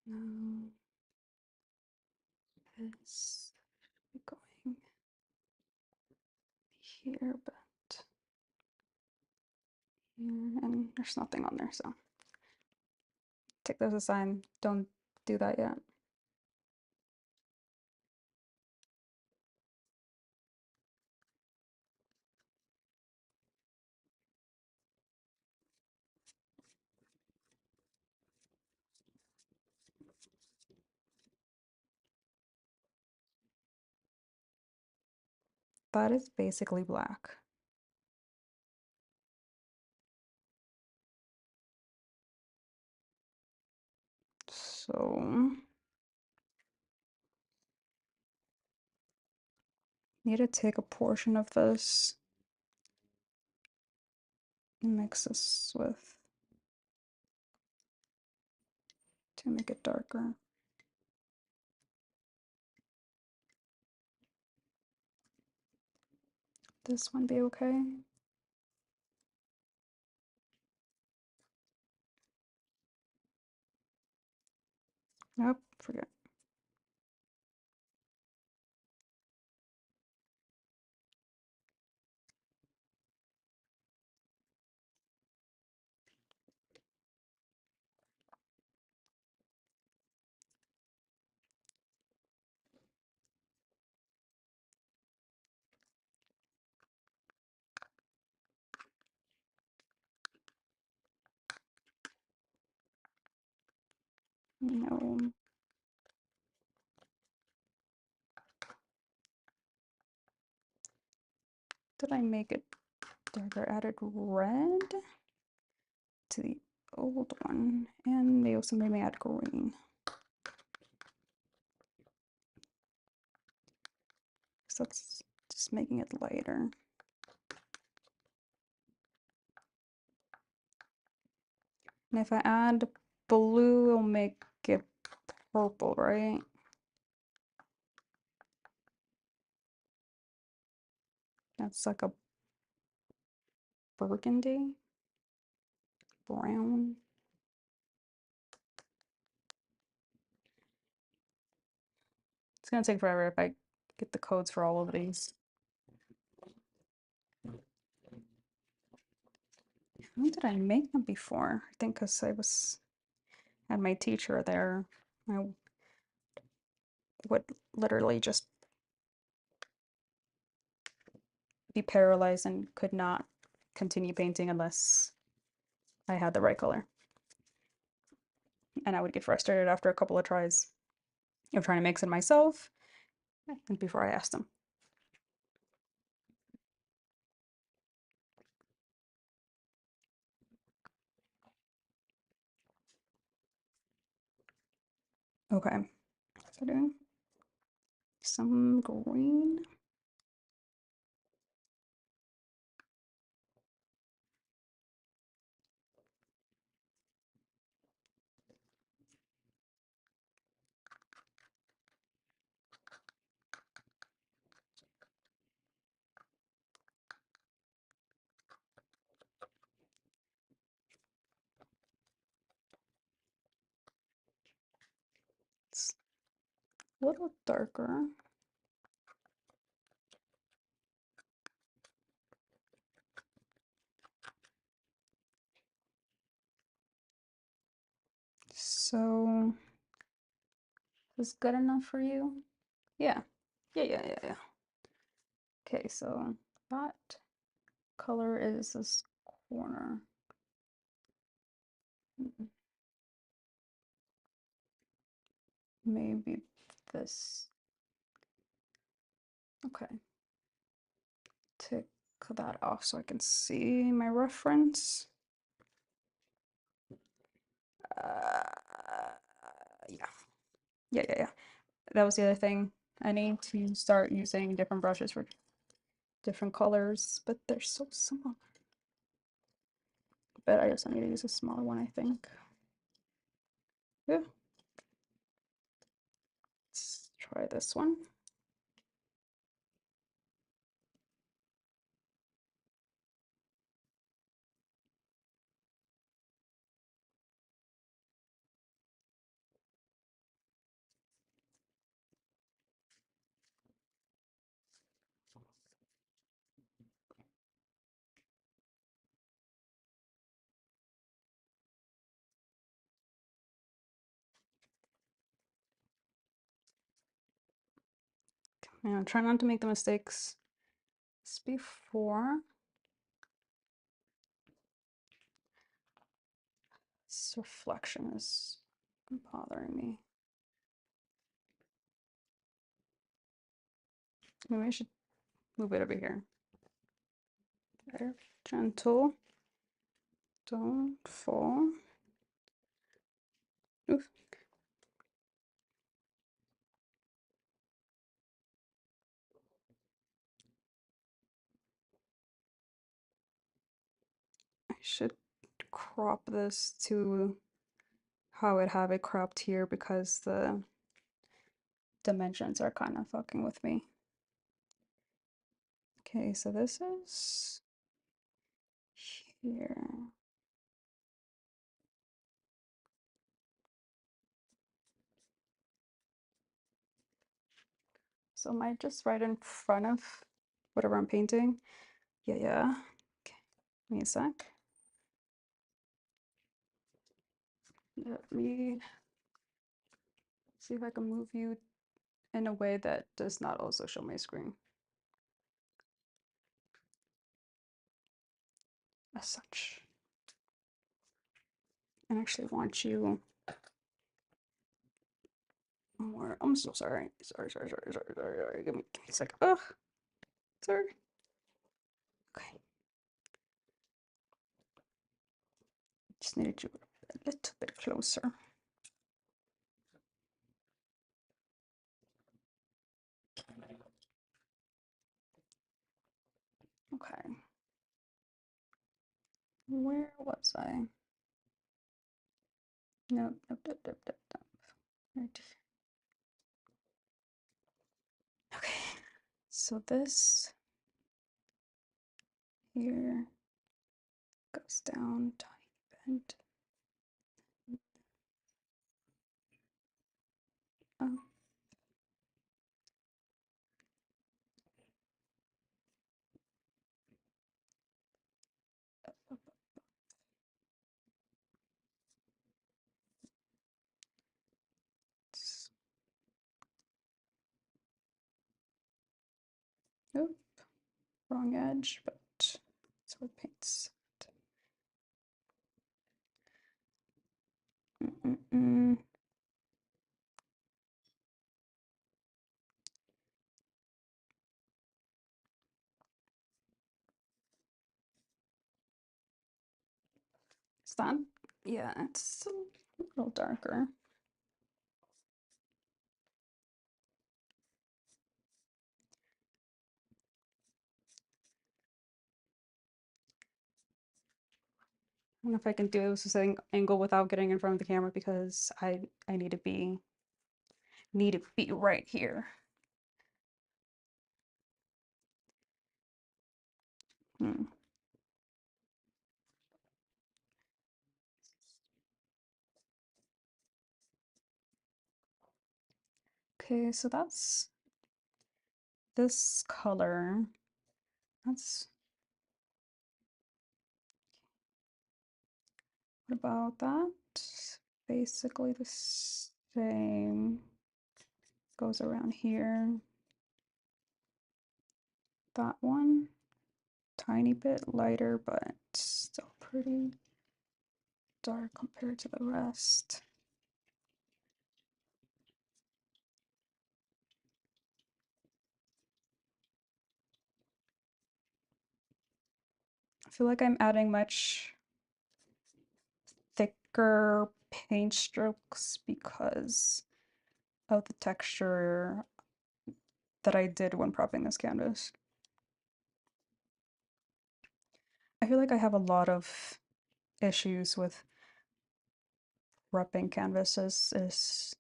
No. This should be going here, but here, and there's nothing on there, so take those aside. Don't do that yet. That is basically black. So need to take a portion of this and mix this with to make it darker. This one be okay? Nope, forget. No. Did I make it darker? Added red to the old one, and they also made me add green. So that's just making it lighter. And if I add blue, it'll make it purple, right? That's like a burgundy, brown. It's gonna take forever if I get the codes for all of these. When did I make them before? I think because I had my teacher there. I would literally just be paralyzed and could not continue painting unless I had the right color. And I would get frustrated after a couple of tries of trying to mix it myself and before I asked them. Okay, so doing some green. It's a little darker. So, is this good enough for you? Yeah. Yeah. Okay, so that color is this corner. Maybe this. Okay. Take that off so I can see my reference. Uh, yeah. Yeah. That was the other thing. I need to start using different brushes for different colors, but they're so small. But I just need to use a smaller one, I think. Yeah. Let's try this one. Yeah, try not to make the mistakes before. This reflection is bothering me. Maybe I should move it over here. Very gentle. Don't fall. Oof. I should crop this to how I'd have it cropped here because the dimensions are kind of fucking with me. Okay, so this is here. So am I just right in front of whatever I'm painting? Yeah. Okay, give me a sec. Let me see if I can move you in a way that does not also show my screen. As such. I actually want you more. I'm so sorry. Sorry. Give me a second. Ugh. Sorry. Okay. Just needed you a little bit closer. Okay. Where was I? Nope. Right. Okay. So this here goes down, tiny bit. Up. Oop, wrong edge, but that's what paints. Is that? Yeah, it's a little darker. I don't know if I can do this angle without getting in front of the camera because I need to be right here. Okay, so that's this color. That's what about that? basically the same. Goes around here. That one, tiny bit lighter, but still pretty dark compared to the rest. I feel like I'm adding much thicker paint strokes because of the texture that I did when prepping this canvas. I feel like I have a lot of issues with prepping canvases. Is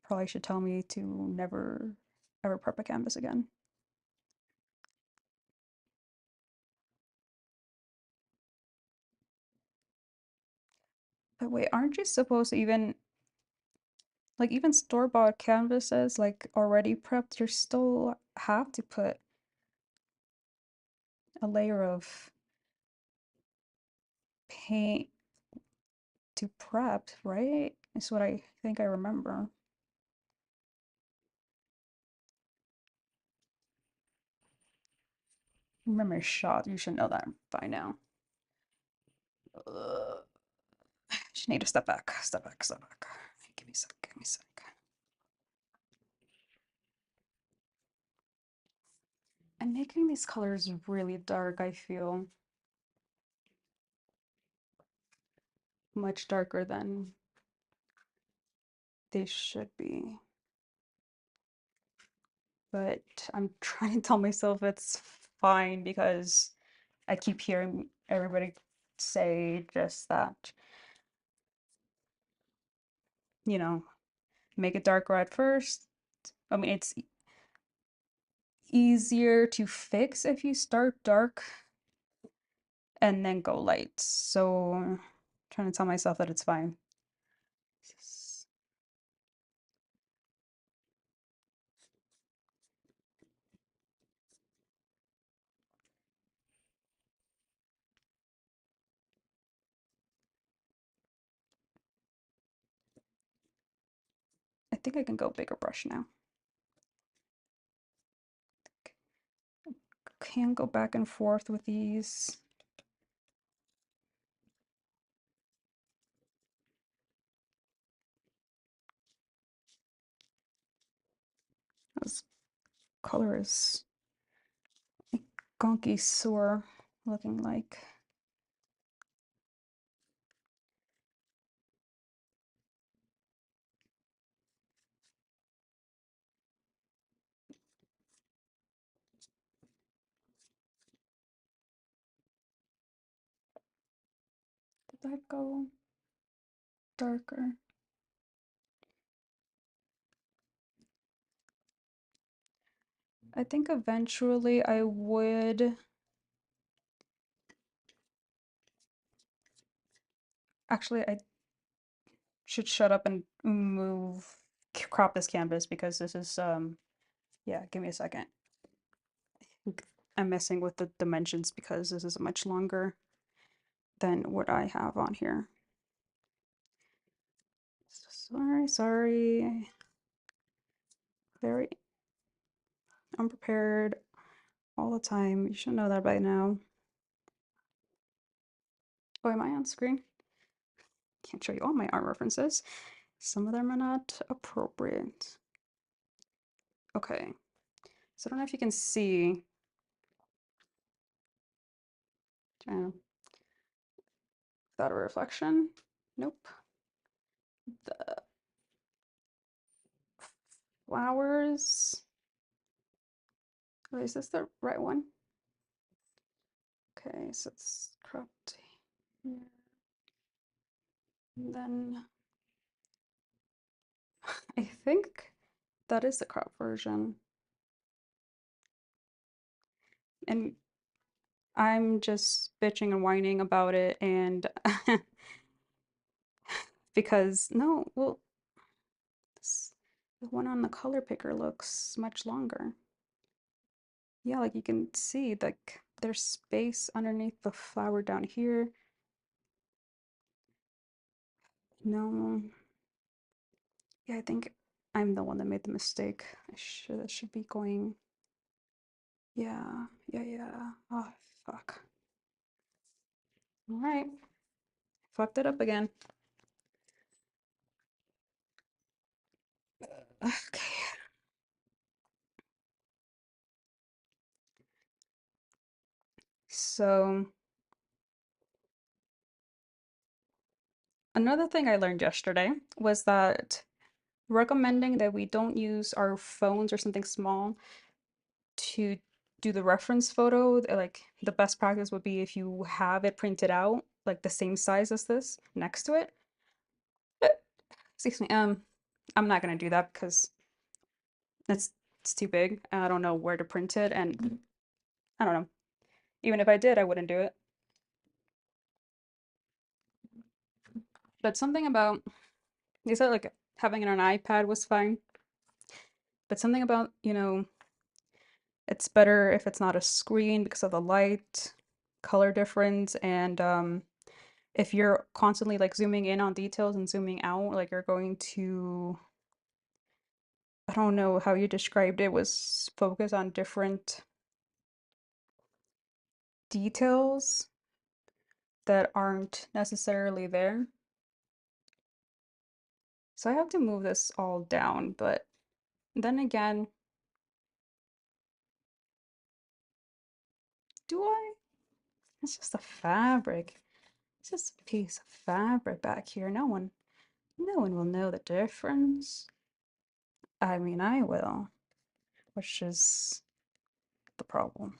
probably should tell me to never ever prep a canvas again. But wait, aren't you supposed to even like even store-bought canvases like already prepped, you still have to put a layer of paint to prep, right? Is what I think I remember. Remember shot, you should know that by now. Ugh. Just need to step back, step back, step back. Give me a sec, give me a sec. I'm making these colors really dark, I feel. Much darker than they should be. But I'm trying to tell myself it's fine because I keep hearing everybody say just that, you know, make it darker at first. I mean, it's easier to fix if you start dark and then go light. So I'm trying to tell myself that it's fine. I think I can go bigger brush now. Can go back and forth with these. This color is gonky sore looking like. Did that go darker? I think eventually I would actually I should shut up and move crop this canvas because this is yeah, give me a second. I'm messing with the dimensions because this is much longer than what I have on here. Sorry. Very unprepared all the time. You should know that by now. Oh, am I on screen? Can't show you all my art references. Some of them are not appropriate. Okay. So I don't know if you can see. Without a reflection. Nope. The flowers. Oh, is this the right one? Okay, so it's cropped here. And then I think that is the crop version. And I'm just bitching and whining about it and because no, well, the one on the color picker looks much longer. Yeah, like you can see like there's space underneath the flower down here. No. Yeah, I think I'm the one that made the mistake. It should be going. Yeah, yeah. Oh, fuck. All right. Fucked it up again. Okay. So, another thing I learned yesterday was that recommending that we don't use our phones or something small to do the reference photo. Like, the best practice would be if you have it printed out, like the same size as this, next to it. Excuse me. I'm not gonna do that because it's it's too big. I don't know where to print it, and I don't know. Even if I did, I wouldn't do it. But something about they said like having it on an iPad was fine, but something about, it's better if it's not a screen because of the light, color difference, and if you're constantly like zooming in on details and zooming out, like you're going to, I don't know how you described it, was focus on different details that aren't necessarily there. So I have to move this all down, but then again, do I? It's just a fabric. It's just a piece of fabric back here. No one will know the difference. I mean, I will, which is the problem.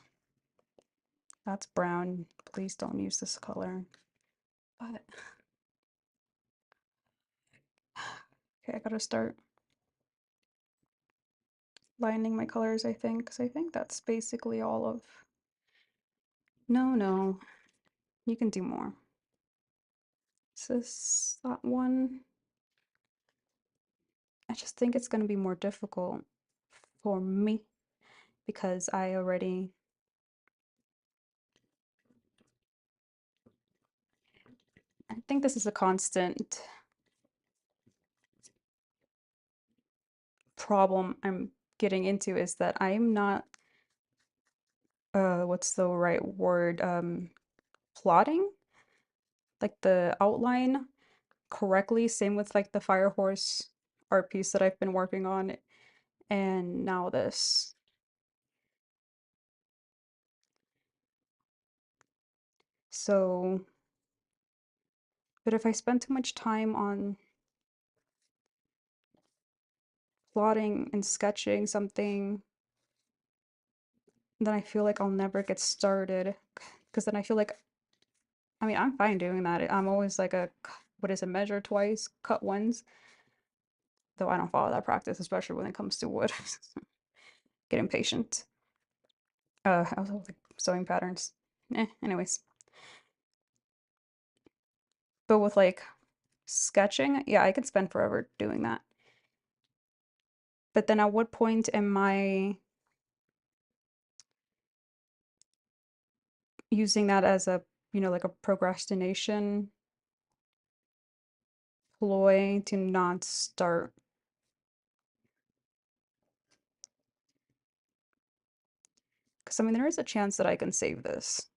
That's brown. Please don't use this color. But okay, I gotta start lining my colors, I think, because I think that's basically all of. No, no, you can do more. Is this that one? I just think it's gonna be more difficult for me because I think this is a constant problem I'm getting into is that I'm not, what's the right word? Plotting like the outline correctly. Same with like the Firehorse art piece that I've been working on, and now this. So, but if I spend too much time on plotting and sketching something, then I feel like I'll never get started. Because then I feel like, I mean, I'm fine doing that. I'm always like what is it, measure twice, cut once. Though I don't follow that practice, especially when it comes to wood. Get impatient. I also like sewing patterns. Anyways. But with like sketching, yeah, I could spend forever doing that. But then at what point am I using that as a, like a procrastination ploy to not start? Because I mean, there is a chance that I can save this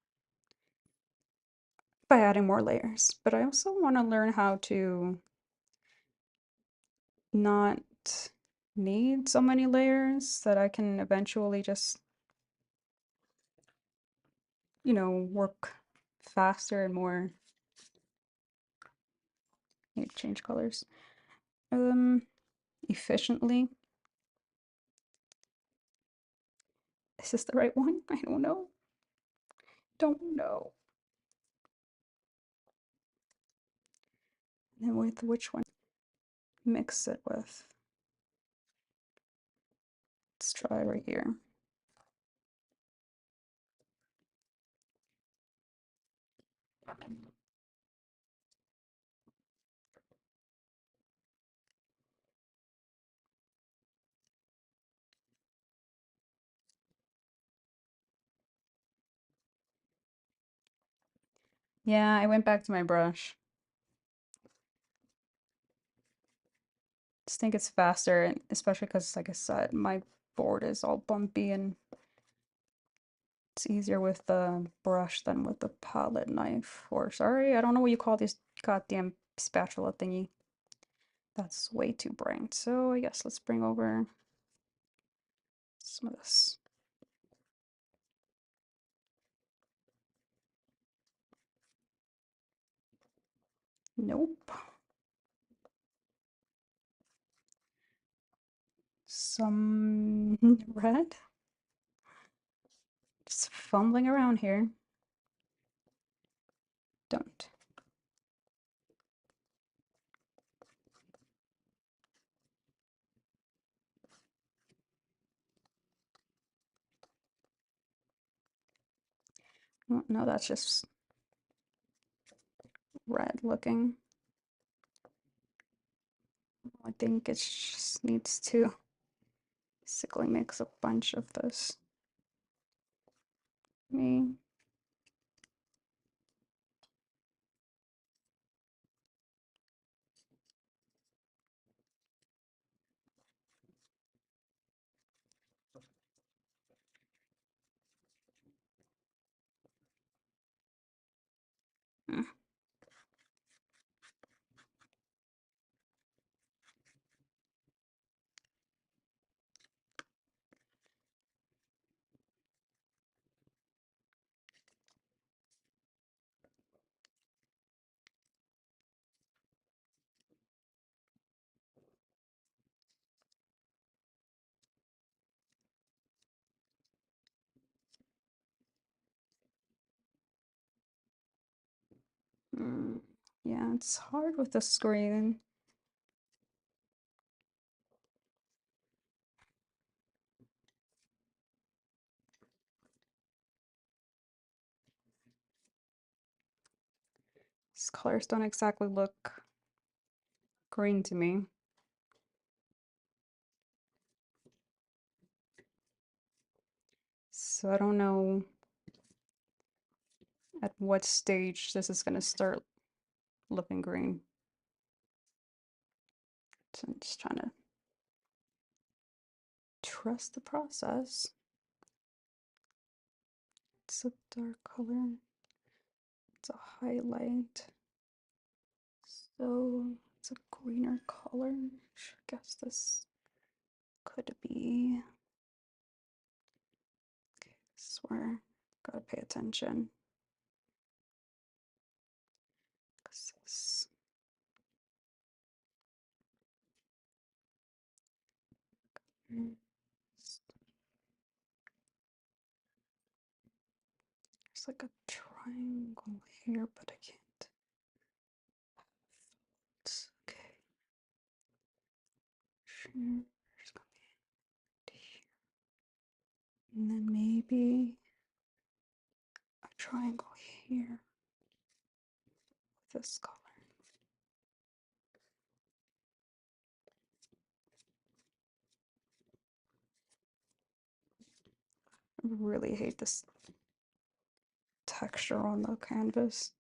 by adding more layers, but I also want to learn how to not need so many layers that I can eventually just, work faster and more. Need to change colors. Efficiently. Is this the right one? I don't know. Don't know. And with which one? Mix it with. Let's try right here. Yeah, I went back to my brush. just think it's faster, and especially because, like I said, my board is all bumpy and it's easier with the brush than with the palette knife. Or, sorry, I don't know what you call this goddamn spatula thingy. That's way too bright. So I guess let's bring over some of this. Nope. Some red. Just fumbling around here. Don't. Oh, no, that's just red looking. I think it just needs to basically mix a bunch of this. Me. Mm. Mm. Yeah, it's hard with the screen. These colors don't exactly look green to me. So I don't know at what stage this is gonna start looking green. So I'm just trying to trust the process. It's a dark color. It's a highlight. So it's a greener color. I guess this could be. Okay, this is where gotta pay attention. 'Cause this. There's like a triangle here, but I can't. It's okay. There's gonna be here. And then maybe a triangle here with this color. I really hate this texture on the canvas.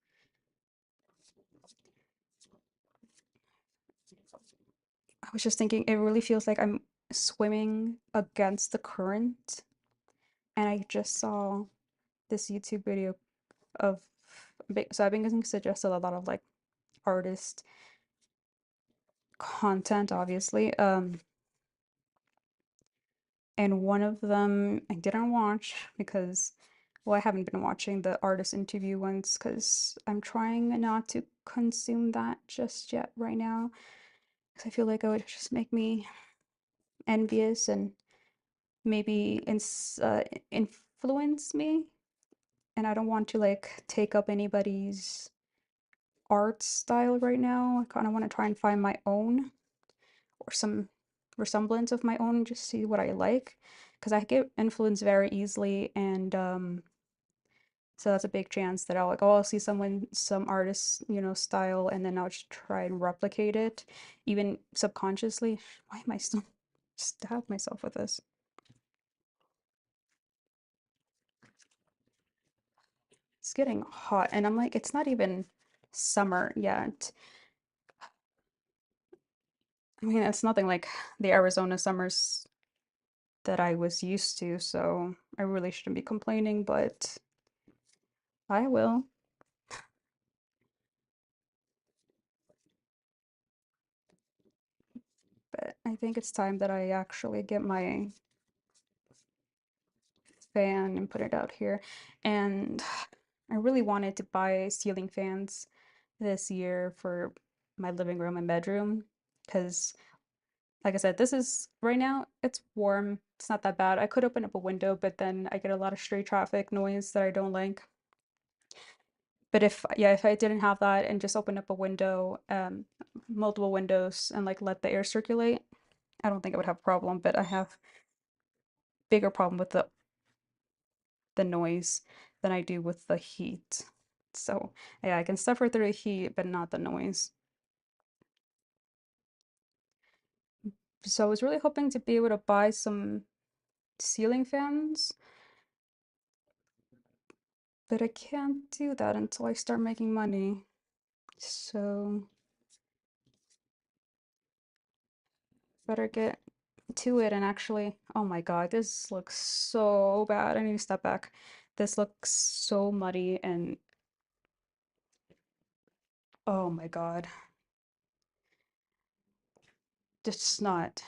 I was just thinking, it really feels like I'm swimming against the current. And I just saw this YouTube video of, so I've been getting suggested a lot of like artist content, obviously. And one of them I didn't watch because, well, I haven't been watching the artist interview ones because I'm trying not to consume that just yet right now. Because I feel like it would just make me envious and maybe influence me. And I don't want to like take up anybody's art style right now. I kind of want to try and find my own or some resemblance of my own and just see what I like. Because I get influenced very easily, and so that's a big chance that I'll like, oh, I'll see some artist, style, and then I'll just try and replicate it, even subconsciously. Why am I still stab myself with this? It's getting hot, and I'm like, it's not even summer yet. I mean, it's nothing like the Arizona summers that I was used to, so I really shouldn't be complaining, but I will. But I think it's time that I actually get my fan and put it out here. And I really wanted to buy ceiling fans this year for my living room and bedroom because, like I said, this is right now, it's warm. It's not that bad. I could open up a window, but then I get a lot of stray traffic noise that I don't like. But if, yeah, if I didn't have that and just open up a window, multiple windows, and like let the air circulate, I don't think I would have a problem. But I have bigger problem with the noise than I do with the heat. So yeah, I can suffer through the heat, but not the noise. So I was really hoping to be able to buy some ceiling fans, but I can't do that until I start making money. So better get to it and actually, oh my God, this looks so bad. I need to step back. This looks so muddy and oh my God, it's not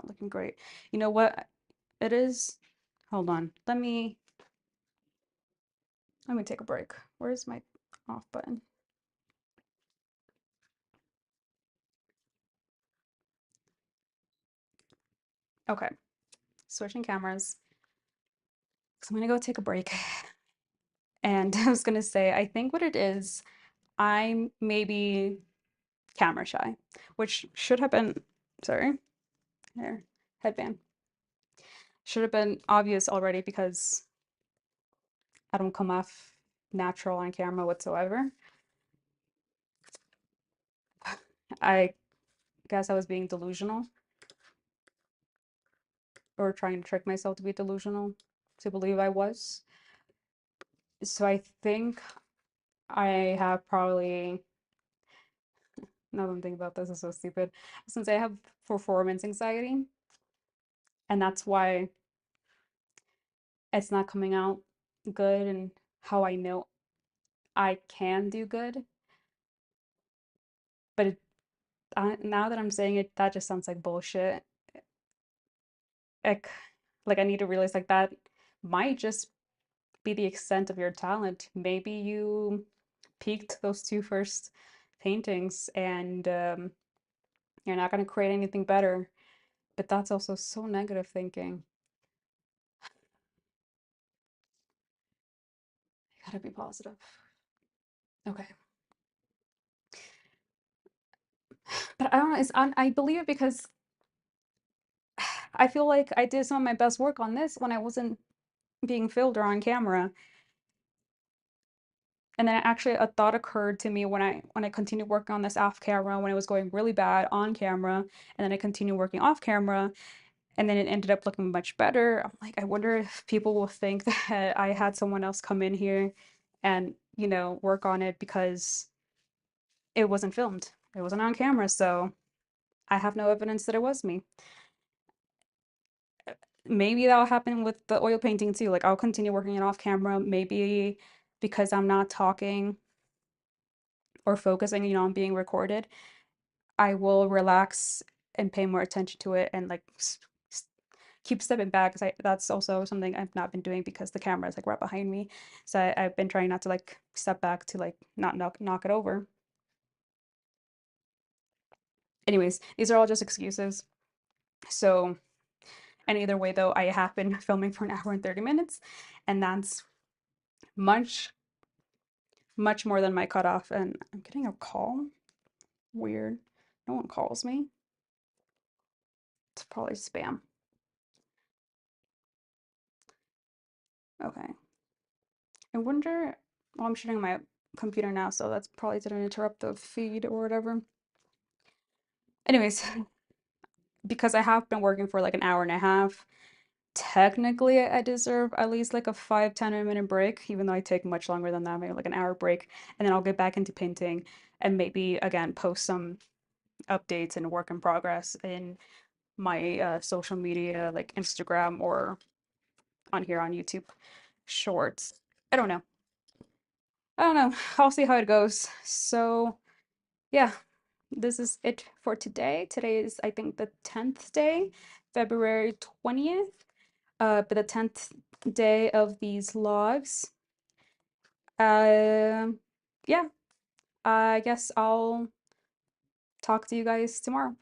looking great. You know what it is? Hold on. Let me take a break. Where's my off button? Okay, switching cameras. So I'm gonna go take a break. And I was gonna say, I think what it is, I'm maybe camera shy, which should have been, sorry, here, headband. Should have been obvious already because I don't come off natural on camera whatsoever. I guess I was being delusional or trying to trick myself to be delusional to believe I was. So I think I have probably, now that I'm thinking about this, is so stupid. Since I have performance anxiety, and that's why it's not coming out good and how I know I can do good. But now that I'm saying it, that just sounds like bullshit. Like, like I need to realize like that might just be the extent of your talent. Maybe you peaked those two first paintings and you're not going to create anything better. But that's also so negative thinking. You gotta be positive. Okay. But I don't know, I believe it because I feel like I did some of my best work on this when I wasn't being filmed or on camera. And then actually a thought occurred to me when I continued working on this off camera when it was going really bad on camera, and then I continued working off camera, and then it ended up looking much better. I'm like, I wonder if people will think that I had someone else come in here and, work on it because it wasn't filmed. It wasn't on camera, so I have no evidence that it was me. Maybe that'll happen with the oil painting too. Like I'll continue working it off camera, maybe because I'm not talking or focusing, on being recorded. I will relax and pay more attention to it and like keep stepping back because that's also something I've not been doing because the camera is like right behind me. So I've been trying not to like step back to like not knock it over. Anyways, these are all just excuses. So, and either way though, I have been filming for an hour and 30 minutes, and that's much, much more than my cutoff. And I'm getting a call. Weird. No one calls me. It's probably spam. Okay. I wonder, well, I'm shutting my computer now, so that's probably didn't interrupt the feed or whatever. Anyways, because I have been working for like an hour and a half, technically I deserve at least like a 5-10 minute break, even though I take much longer than that, maybe like an hour break, and then I'll get back into painting and maybe again post some, updates and work in progress in my social media, like Instagram or on here on YouTube Shorts. I don't know. I don't know. I'll see how it goes. So, yeah, this is it for today. Today is, I think, the 10th day, February 20th. But the 10th day of these logs. Yeah, I guess I'll talk to you guys tomorrow.